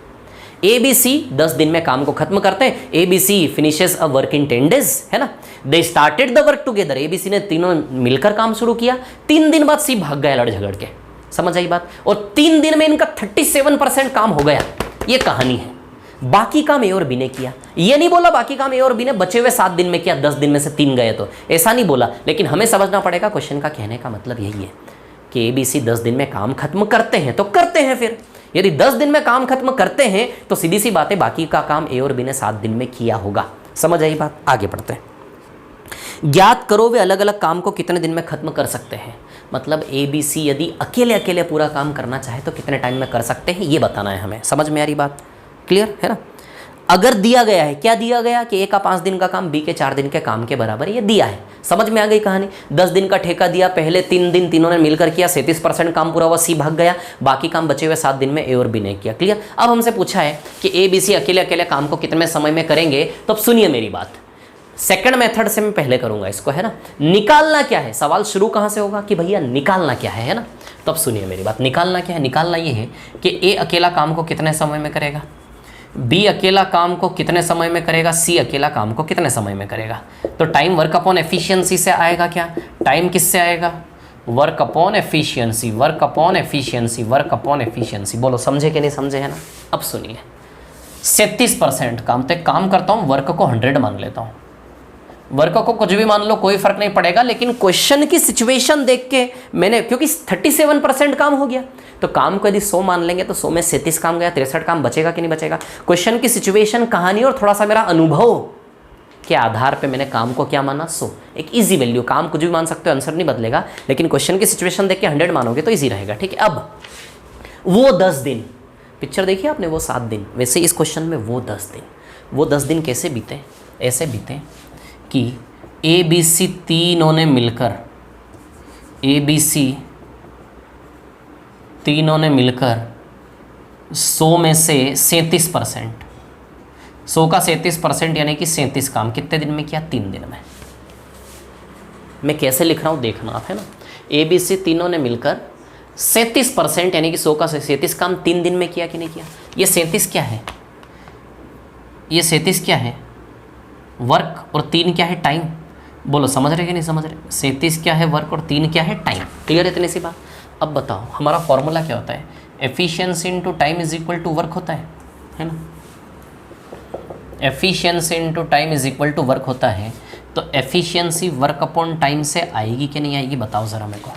ABC 10 दिन में काम को खत्म करते हैं। ABC फिनिशेस अ वर्क इन 10 डेज, है ना। They started the work together, ABC ने तीनों मिलकर काम शुरू किया, 3 दिन बाद C भाग गया लड़ झगड़ के। समझ आई बात। और 3 दिन में इनका 37% काम हो गया। ये कहानी है। बाकी काम A और B ने किया। ये नहीं बोला बाकी काम A और B ने बचे हुए 7 दिन में किया, 10 दिन में से 3 गए, तो ऐसा नहीं बोला। लेकिन हमें समझना पड़ेगा, क्वेश्चन का कहने का मतलब यही है कि ABC 10 दिन में काम खत्म करते हैं तो करते हैं। फिर यदि 10 दिन में काम खत्म करते हैं तो सीधी सी बात है, बाकी का काम A और B ने 7 दिन में किया होगा। समझ आई बात। आगे बढ़ते हैं। ज्ञात करो वे अलग अलग काम को कितने दिन में खत्म कर सकते हैं। मतलब ABC यदि अकेले अकेले पूरा काम करना चाहे तो कितने टाइम में कर सकते हैं, ये बताना है हमें। समझ में आ रही बात, क्लियर है ना। अगर दिया गया है, क्या दिया गया कि A का 5 दिन का काम B के 4 दिन के काम के बराबर, ये दिया है। समझ में आ गई कहानी। 10 दिन का ठेका दिया, पहले 3 दिन तीनों ने मिलकर किया, 37% काम पूरा हुआ, C भाग गया, बाकी काम बचे हुए 7 दिन में A और B ने किया। क्लियर। अब हमसे पूछा है कि ABC अकेले अकेले काम को कितने समय में करेंगे, तो अब सुनिए मेरी बात। सेकंड मेथड से मैं पहले करूंगा इसको, है ना। निकालना क्या है, सवाल शुरू कहां से होगा कि भैया निकालना क्या है ना। तो अब सुनिए मेरी बात। निकालना क्या है, निकालना ये है कि A अकेला काम को कितने समय में करेगा, B अकेला काम को कितने समय में करेगा, C अकेला काम को कितने समय में करेगा। तो टाइम वर्क अपॉन एफिशिएंसी से आएगा। क्या टाइम किससे आएगा, work upon efficiency, work upon efficiency, work upon efficiency. बोलो समझे कि नहीं समझे, है ना। अब सुनिए, 37% काम, तो एक काम करता हूँ, वर्क को 100 मान लेता हूँ। वर्क को कुछ भी मान लो, कोई फर्क नहीं पड़ेगा, लेकिन क्वेश्चन की सिचुएशन देख के मैंने, क्योंकि 37% काम हो गया, तो काम को यदि 100 मान लेंगे तो 100 में 37 काम गया, 63 काम बचेगा कि नहीं बचेगा। क्वेश्चन की सिचुएशन, कहानी और थोड़ा सा मेरा अनुभव के आधार पे मैंने काम को क्या माना 100, एक इजी वैल्यू, काम कुछ भी मान सकते हो, आंसर नहीं बदलेगा, लेकिन क्वेश्चन की सिचुएशन देख के 100 मानोगे तो इजी रहेगा, ठीक है। अब वो 10 दिन, पिक्चर देखिए आपने, वो 7 दिन, वैसे इस क्वेश्चन में वो 10 दिन, वो 10 दिन कैसे बीते, ऐसे बीते कि ABC तीनों ने मिलकर, ABC तीनों ने मिलकर 100 में से 37%, 100 का 37% यानी कि 37 काम कितने दिन में किया, 3 दिन में। मैं कैसे लिख रहा हूँ देखना आप, है ना। ABC तीनों ने मिलकर 37% यानी कि 100 का 37 काम 3 दिन में किया कि नहीं किया। ये 37 क्या है, ये 37 क्या है, वर्क, और 3 क्या है, टाइम। बोलो समझ रहे कि नहीं समझ रहे। 37 क्या है, वर्क, और 3 क्या है, टाइम। क्लियर है इतनी सी बात। अब बताओ हमारा फॉर्मूला क्या होता है, efficiency into time is equal to work होता है ना। Efficiency into time is equal to work होता है, तो एफिशिएंसी वर्क अपॉन टाइम से आएगी कि नहीं आएगी, बताओ ज़रा मेरे को।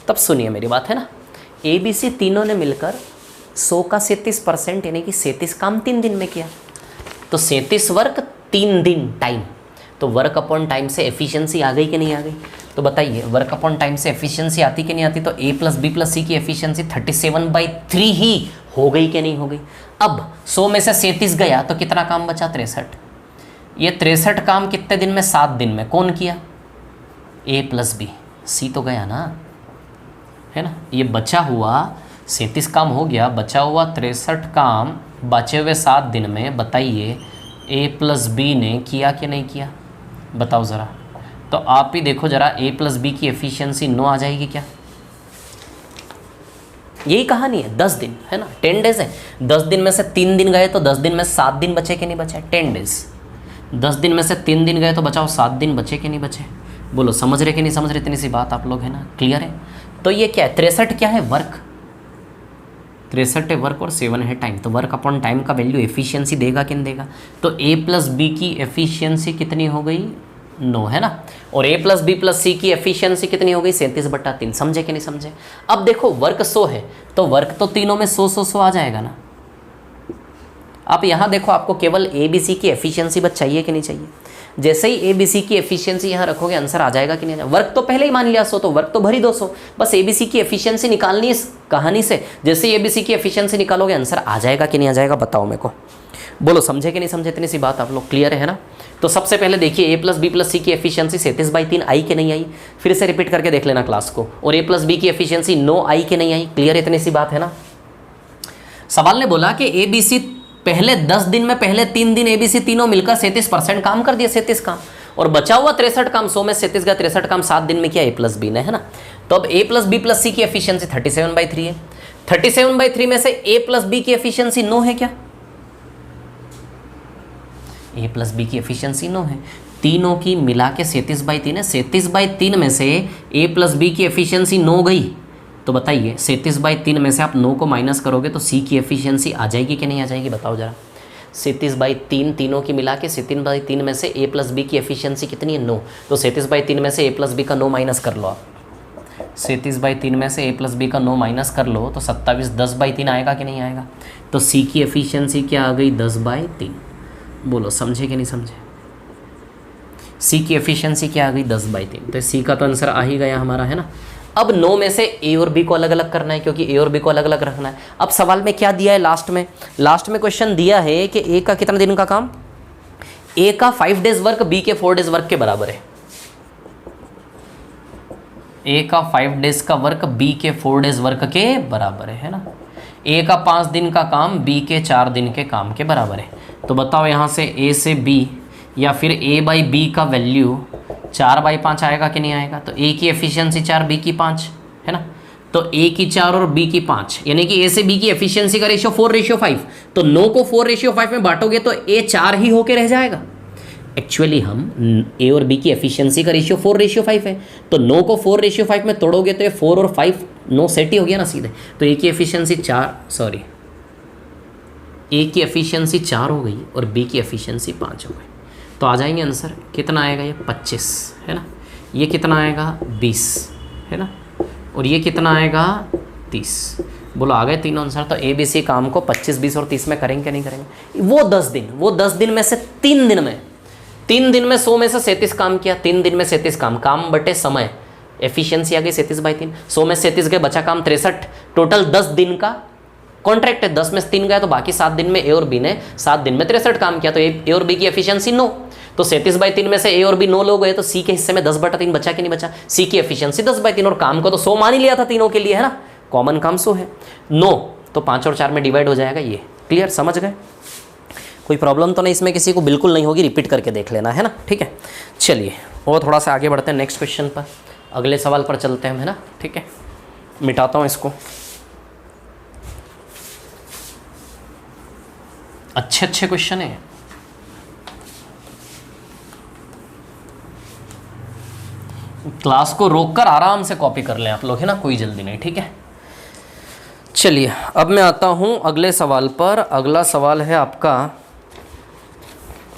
तब सुनिए मेरी बात, है ना। ABC तीनों ने मिलकर 100 का 37% यानी कि 37 काम 3 दिन में किया, तो 37 वर्क 3 दिन टाइम, तो वर्क अपॉन टाइम से एफिशिएंसी आ गई कि नहीं आ गई। तो बताइए वर्क अपॉन टाइम से एफिशिएंसी आती कि नहीं आती, तो A + B + C की एफिशिएंसी 37/3 ही हो गई कि नहीं हो गई। अब 100 में से 37 गया तो कितना काम बचा, 63। ये 63 काम कितने दिन में, 7 दिन में। कौन किया, A + B, C तो गया ना, है ना। ये बचा हुआ 37 काम हो गया, बचा हुआ 63 काम बचे हुए 7 दिन में, बताइए A + B ने किया कि नहीं किया, बताओ ज़रा। तो आप ही देखो ज़रा, A + B की एफिशिएंसी 9 आ जाएगी क्या। यही कहानी है, 10 दिन, है ना, 10 डेज है। 10 दिन में से 3 दिन गए तो 10 दिन में 7 दिन बचे कि नहीं बचे, 10 डेज। 10 दिन में से 3 दिन गए तो बचाओ 7 दिन बचे कि नहीं बचे। बोलो समझ रहे कि नहीं समझ रहे, इतनी सी बात आप लोग, है ना, क्लियर है। तो ये क्या है, 63 क्या है, वर्क, 63 है वर्क और 7 है टाइम। तो वर्क अपॉन टाइम का वैल्यू एफिशिएंसी देगा कि नहीं देगा। तो A + B की एफिशिएंसी कितनी हो गई, 9, है ना। और A + B + C की एफिशिएंसी कितनी हो गई, 37/3। समझे कि नहीं समझे। अब देखो वर्क 100 है, तो वर्क तो तीनों में 100 आ जाएगा ना। आप यहाँ देखो, आपको केवल ABC की एफिशिएंसी बस चाहिए कि नहीं चाहिए। जैसे ही ABC की एफिशिएंसी यहाँ रखोगे, आंसर आ जाएगा कि नहीं आ जाएगा। वर्क तो पहले ही मान लिया 100, तो वर्क तो भरी 200, बस ABC की एफिशिएंसी निकालनी है इस कहानी से। जैसे ही ABC की एफिशिएंसी निकालोगे, आंसर आ जाएगा कि नहीं आ जाएगा, बताओ मेरे को। बोलो समझे कि नहीं समझे, इतनी सी बात आप लोग, क्लियर है ना। तो सबसे पहले देखिए A + B + C की एफिशिएंसी 37/3 आई कि नहीं आई, फिर से रिपीट करके देख लेना क्लास को। और A + B की एफिशिएंसी 9 आई कि नहीं आई, क्लियर है, इतनी सी बात है ना। सवाल ने बोला कि ABC पहले 10 दिन में पहले 3 दिन ABC तीनों मिलकर 37% काम कर दिया, 37 काम, और बचा हुआ 63 काम, 100 में 37 का 63 काम 7 दिन में किया A + B ने, है ना। तो अब A + B + C की एफिशिएंसी 37/3 है। 37/3 में से A + B की एफिशिएंसी 9 है क्या, A + B की एफिशिएंसी 9 है। तीनों की मिला के 37/3 है। 37/3 में से A + B की एफिशिएंसी 9 गई, तो बताइए 37/3 में से आप 9 को माइनस करोगे तो C की एफिशिएंसी आ जाएगी कि नहीं आ जाएगी, बताओ जरा। 37/3 तीनों की मिला के 37/3 में से A + B की एफिशिएंसी कितनी है, 9। तो 37/3 में से A + B का 9 माइनस कर लो आप। 37/3 में से A + B का 9 माइनस कर लो तो 27 10/3 आएगा कि नहीं आएगा। तो C की एफिशिएंसी क्या आ गई, 10/3। बोलो समझे कि नहीं समझे। C की एफिशिएंसी क्या आ गई, 10/3। तो C का तो आंसर आ ही गया हमारा, है ना। अब 9 में से A और B को अलग अलग करना है, क्योंकि A और B को अलग अलग रखना है। अब सवाल में क्या दिया है, लास्ट में क्वेश्चन दिया है कि A का कितना दिन का काम, A का 5 डेज वर्क B के 4 डेज वर्क के बराबर है। A का 5 डेज का वर्क B के 4 डेज वर्क के बराबर है ना। A का 5 दिन का काम B के 4 दिन के काम के बराबर है। तो बताओ यहाँ से A से B या फिर A/B का वैल्यू 4/5 आएगा कि नहीं आएगा। तो A की एफिशिएंसी 4, B की 5, है ना। तो A की 4 और B की 5, यानी कि A से B की एफिशिएंसी का रेशियो 4:5। तो 9 को 4:5 में बांटोगे तो A 4 ही होके रह जाएगा। एक्चुअली हम A और B की एफिशिएंसी का रेशियो 4:5 है, तो 9 को 4:5 में तोड़ोगे तो ये 4 और 5 9 सेट ही हो गया ना सीधे। तो A की एफिशिएंसी 4 हो गई और B की एफिशिएंसी 5 हो गई। तो आ जाएंगे आंसर, कितना आएगा ये 25, है ना। ये कितना आएगा 20, है ना। और ये कितना आएगा 30। बोलो आ गए तीनों आंसर। तो ABC काम को 25, 20 और 30 में करेंगे कि नहीं करेंगे। वो 10 दिन में से 3 दिन में 3 दिन में 100 में से 37 काम किया, 3 दिन में 37 काम बटे समय, एफिशिएंसी आ गई 37/3, 100 में 37 गए, बचा काम 63, टोटल 10 दिन का कॉन्ट्रैक्ट है, 10 में से 3 गया तो बाकी 7 दिन में ए और बी ने 7 दिन में 63 काम किया, तो ए और बी की एफिशिएंसी 9, तो 37/3 में से ए और बी 9 लोग गए तो सी के हिस्से में 10/3 बचा कि नहीं बचा, सी की एफिशिएंसी 10/3 और काम को तो 100 मान ही लिया था तीनों के लिए, है ना, कॉमन काम 100 है, 9 तो 5 और 4 में डिवाइड हो जाएगा, ये क्लियर, समझ गए, कोई प्रॉब्लम तो नहीं इसमें, किसी को बिल्कुल नहीं होगी, रिपीट करके देख लेना, है ना, ठीक है। चलिए और थोड़ा सा आगे बढ़ते हैं नेक्स्ट क्वेश्चन पर, अगले सवाल पर चलते हैं, है ना, ठीक है, मिटाता हूँ इसको। अच्छे क्वेश्चन है, क्लास को रोककर आराम से कॉपी कर लें आप लोग, है ना, कोई जल्दी नहीं, ठीक है। चलिए अब मैं आता हूं अगले सवाल पर। अगला सवाल है आपका,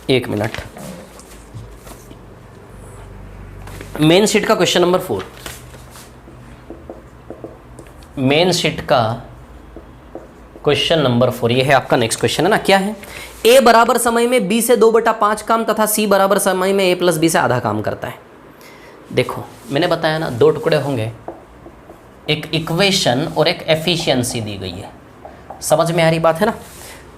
1 मिनट, मेन शीट का क्वेश्चन नंबर 4, मेन शीट का क्वेश्चन नंबर 4, ये है आपका नेक्स्ट क्वेश्चन, है ना, क्या है, ए बराबर समय में बी से 2/5 काम तथा सी बराबर समय में ए प्लस बी से आधा काम करता है। देखो मैंने बताया ना, 2 टुकड़े होंगे, एक इक्वेशन और एक एफिशिएंसी दी गई है, समझ में आ रही बात है ना।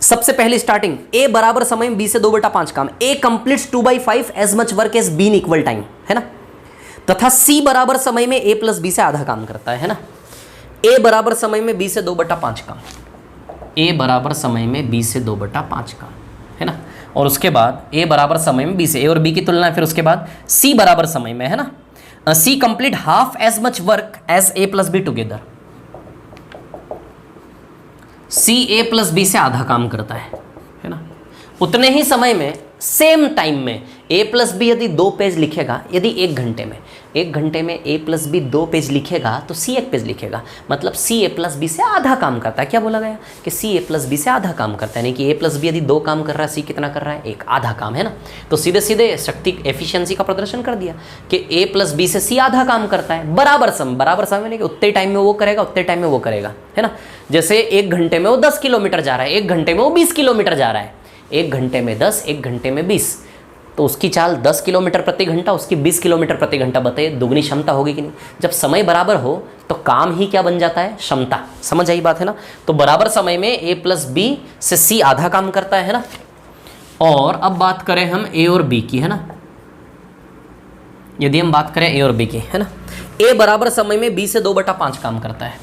सबसे पहली स्टार्टिंग, ए बराबर समय में बी से 2/5 काम, A completes 2/5 as much work as B in equal time, है ना, तथा सी बराबर समय में ए प्लस बी से आधा काम करता है ना। ए बराबर समय में बी से 2/5 काम, ए बराबर समय में बी से 2/5 काम, है ना, और उसके बाद ए बराबर समय में बी से, ए और बी की तुलना है, फिर उसके बाद सी बराबर समय में, है ना, C complete half as much work as A plus B together, C A plus B से आधा काम करता है ना, उतने ही समय में सेम टाइम में ए प्लस बी यदि 2 पेज लिखेगा, यदि 1 घंटे में ए प्लस बी 2 पेज लिखेगा तो सी 1 पेज लिखेगा, मतलब सी ए प्लस बी से आधा काम करता है। क्या बोला गया कि सी ए प्लस बी से आधा काम करता है, यानी कि ए प्लस बी यदि 2 काम कर रहा है, सी कितना कर रहा है, 1, आधा काम, है ना। तो सीधे सीधे शक्ति एफिशिएंसी का प्रदर्शन कर दिया कि ए प्लस बी से सी आधा काम करता है, बराबर समय यानी कि उतने टाइम में वो करेगा, उतने टाइम में वो करेगा, है ना। जैसे 1 घंटे में वो 10 किलोमीटर जा रहा है, 1 घंटे में वो 20 किलोमीटर जा रहा है, 1 घंटे में 10, 1 घंटे में 20, तो उसकी चाल 10 किलोमीटर प्रति घंटा, उसकी 20 किलोमीटर प्रति घंटा, बताइए दुगनी क्षमता होगी कि नहीं। जब समय बराबर हो तो काम ही क्या बन जाता है, क्षमता, समझ आई बात है ना। तो बराबर समय में ए प्लस बी से सी आधा काम करता है ना। और अब बात करें हम ए और बी की, है ना, यदि हम बात करें ए और बी की, है ना, ए बराबर समय में बी से 2/5 काम करता है,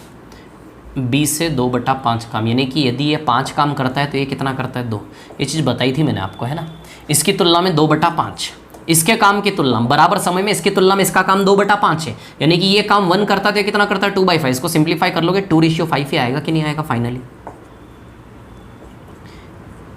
बी से 2/5 काम, यानी कि यदि ये 5 काम करता है तो ये कितना करता है, 2, ये चीज़ बताई थी मैंने आपको, है ना। इसकी तुलना में 2/5, इसके काम की तुलना बराबर समय में इसकी तुलना में इसका काम 2/5 है, यानी कि ये काम 1 करता है तो ये कितना करता है, 2/5। इसको सिंप्लीफाई कर लोगे 2:5 ही आएगा कि नहीं आएगा फाइनली,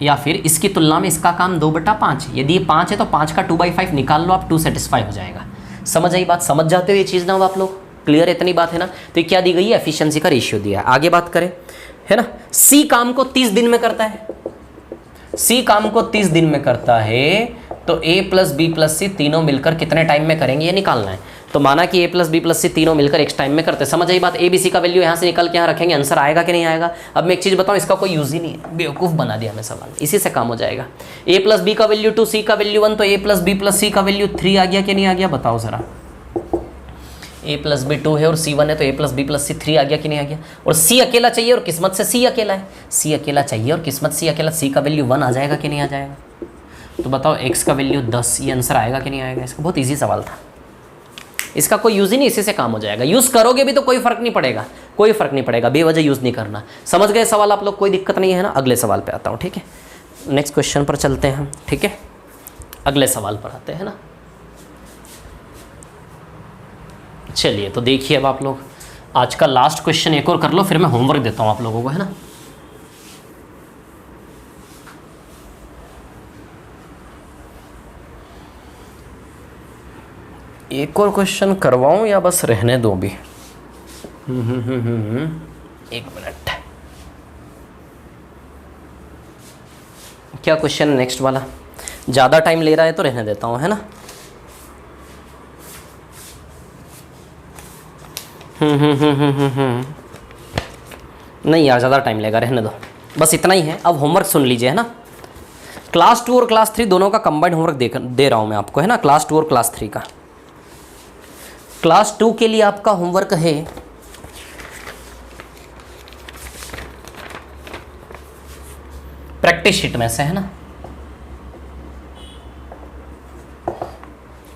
या फिर इसकी तुलना में इसका काम 2/5, यदि ये 5 है तो 5 का 2/5 निकाल लो आप, 2 सेटिस्फाई हो जाएगा। समझ आई बात, समझ जाते हो ये चीज़ ना आप लोग, क्लियर, इतनी बात है ना। तो ये क्या दी गई है, एफिशिएंसी का रेशियो दिया है। आगे बात करें, है ना, सी काम को 30 दिन में करता है, सी काम को 30 दिन में करता है, तो ए प्लस बी प्लस सी तीनों मिलकर कितने टाइम में करेंगे ये निकालना है। तो माना कि ए प्लस बी प्लस सी तीनों मिलकर एक टाइम में करते हैं, समझ आई बात। ए बी सी का वैल्यू यहाँ से निकल के यहाँ रखेंगे, आंसर आएगा कि नहीं आएगा। अब मैं एक चीज़ बताऊँ, इसका कोई यूज ही नहीं है, बेवकूफ़ बना दिया हमें सवाल, इसी से काम हो जाएगा। ए प्लस बी का वैल्यू 2, सी का वैल्यू 1, तो ए प्लस बी प्लस सी का वैल्यू 3 आ गया कि नहीं आ गया, बताओ ज़रा। ए प्लस बी 2 है और सी 1 है, तो ए प्लस बी प्लस सी 3 आ गया कि नहीं आ गया। और सी अकेला चाहिए और किस्मत से सी अकेला है, सी अकेला चाहिए और किस्मत सी अकेला, सी का वैल्यू 1 आ जाएगा कि नहीं आ जाएगा। तो बताओ एक्स का वैल्यू 10, ये आंसर आएगा कि नहीं आएगा। इसका बहुत ईजी सवाल था, इसका कोई यूज़ ही नहीं, इसी से काम हो जाएगा। यूज़ करोगे भी तो कोई फ़र्क नहीं पड़ेगा, कोई फ़र्क नहीं पड़ेगा, बेवजह यूज़ नहीं करना। समझ गए सवाल आप लोग, कोई दिक्कत नहीं है ना। अगले सवाल पे आता हूँ, ठीक है, नेक्स्ट क्वेश्चन पर चलते हैं हम, ठीक है, अगले सवाल पर आते हैं ना। चलिए तो देखिए अब आप लोग, आज का लास्ट क्वेश्चन एक और कर लो, फिर मैं होमवर्क देता हूँ आप लोगों को, है ना। एक और क्वेश्चन करवाऊं या बस रहने दो अभी। एक मिनट, क्या क्वेश्चन नेक्स्ट वाला, ज़्यादा टाइम ले रहा है तो रहने देता हूँ, है ना। नहीं यार ज़्यादा टाइम लेगा, रहने दो, बस इतना ही है। अब होमवर्क सुन लीजिए, है ना। क्लास 2 और क्लास 3 दोनों का कंबाइंड होमवर्क दे रहा हूं मैं आपको, है ना, क्लास 2 और क्लास 3 का। क्लास 2 के लिए आपका होमवर्क है प्रैक्टिस शीट में से, है ना,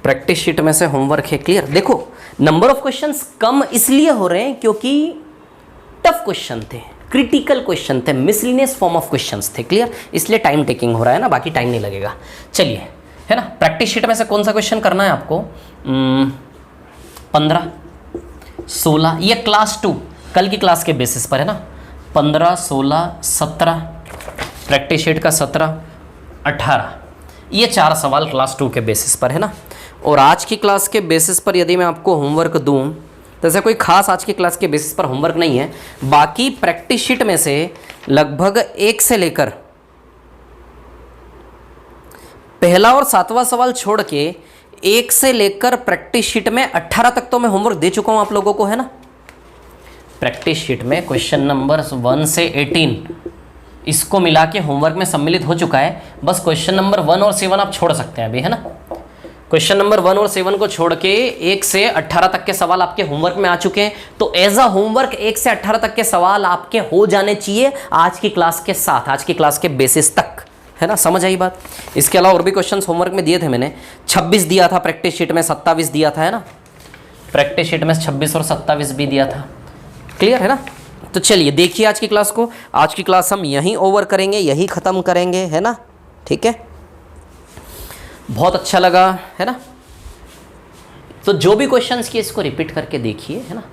प्रैक्टिस शीट में से होमवर्क है। क्लियर? देखो नंबर ऑफ क्वेश्चंस कम इसलिए हो रहे हैं क्योंकि टफ क्वेश्चन थे, क्रिटिकल क्वेश्चन थे, मिसलिनियस फॉर्म ऑफ क्वेश्चंस थे। क्लियर? इसलिए टाइम टेकिंग हो रहा है ना, बाकी टाइम नहीं लगेगा। चलिए, है ना, प्रैक्टिस शीट में से कौन सा क्वेश्चन करना है आपको? 15, 16, ये क्लास 2 कल की क्लास के बेसिस पर, है ना, 15, 16, 17, प्रैक्टिस शीट का 17, 18, ये 4 सवाल क्लास 2 के बेसिस पर, है ना। और आज की क्लास के बेसिस पर यदि मैं आपको होमवर्क दूं तो ऐसा कोई खास आज की क्लास के बेसिस पर होमवर्क नहीं है। बाकी प्रैक्टिस शीट में से लगभग 1 से लेकर पहला और 7वां सवाल छोड़ के 1 से लेकर प्रैक्टिस शीट में 18 तक तो मैं होमवर्क दे चुका हूं आप लोगों को, है ना। प्रैक्टिस शीट में क्वेश्चन नंबर 1 से 18 इसको मिला के होमवर्क में सम्मिलित हो चुका है। बस क्वेश्चन नंबर 1 और 7 आप छोड़ सकते हैं अभी, है ना। क्वेश्चन नंबर 1 और 7 को छोड़ के 1 से 18 तक के सवाल आपके होमवर्क में आ चुके हैं। तो एज अ होमवर्क 1 से 18 तक के सवाल आपके हो जाने चाहिए आज की क्लास के साथ, आज की क्लास के बेसिस तक, है ना। समझ आई बात? इसके अलावा और भी क्वेश्चंस होमवर्क में दिए थे मैंने। 26 दिया था प्रैक्टिस शीट में, 27 दिया था, है ना। प्रैक्टिस शीट में 26 और 27 भी दिया था। क्लियर है ना? तो चलिए देखिए आज की क्लास को। आज की क्लास हम यहीं ओवर करेंगे, यहीं ख़त्म करेंगे, है ना। ठीक है, बहुत अच्छा लगा, है ना। तो जो भी क्वेश्चंस किए इसको रिपीट करके देखिए, है ना।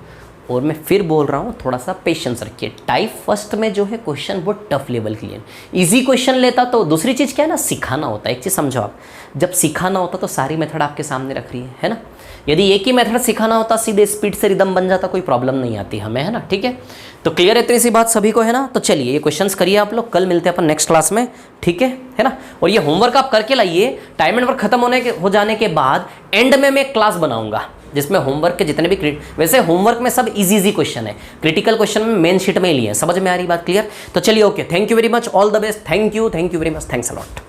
और मैं फिर बोल रहा हूँ थोड़ा सा पेशेंस रखिए। टाइप फर्स्ट में जो है क्वेश्चन वो टफ लेवल के लिए, इजी क्वेश्चन लेता तो दूसरी चीज़ क्या है ना, सिखाना होता है। एक चीज़ समझो आप, जब सिखाना होता तो सारी मेथड आपके सामने रख रही है ना। यदि एक ही मेथड सिखाना होता सीधे स्पीड से रिदम बन जाता, कोई प्रॉब्लम नहीं आती हमें, है ना। ठीक है, तो क्लियर है इतनी सी बात सभी को, है ना। तो चलिए ये क्वेश्चंस करिए आप लोग, कल मिलते हैं अपन नेक्स्ट क्लास में, ठीक है ना। और ये होमवर्क आप करके लाइए। टाइम एंड वर्क खत्म हो जाने के बाद एंड में मैं एक क्लास बनाऊंगा जिसमें होमवर्क के जितने भी वैसे होमवर्क में सब इजी क्वेश्चन है, क्रिटिकल क्वेश्चन में मेन शीट में ही लिए। समझ में आ रही बात? क्लियर? तो चलिए okay, thank you very much, all the best, thank you very much, thanks a lot.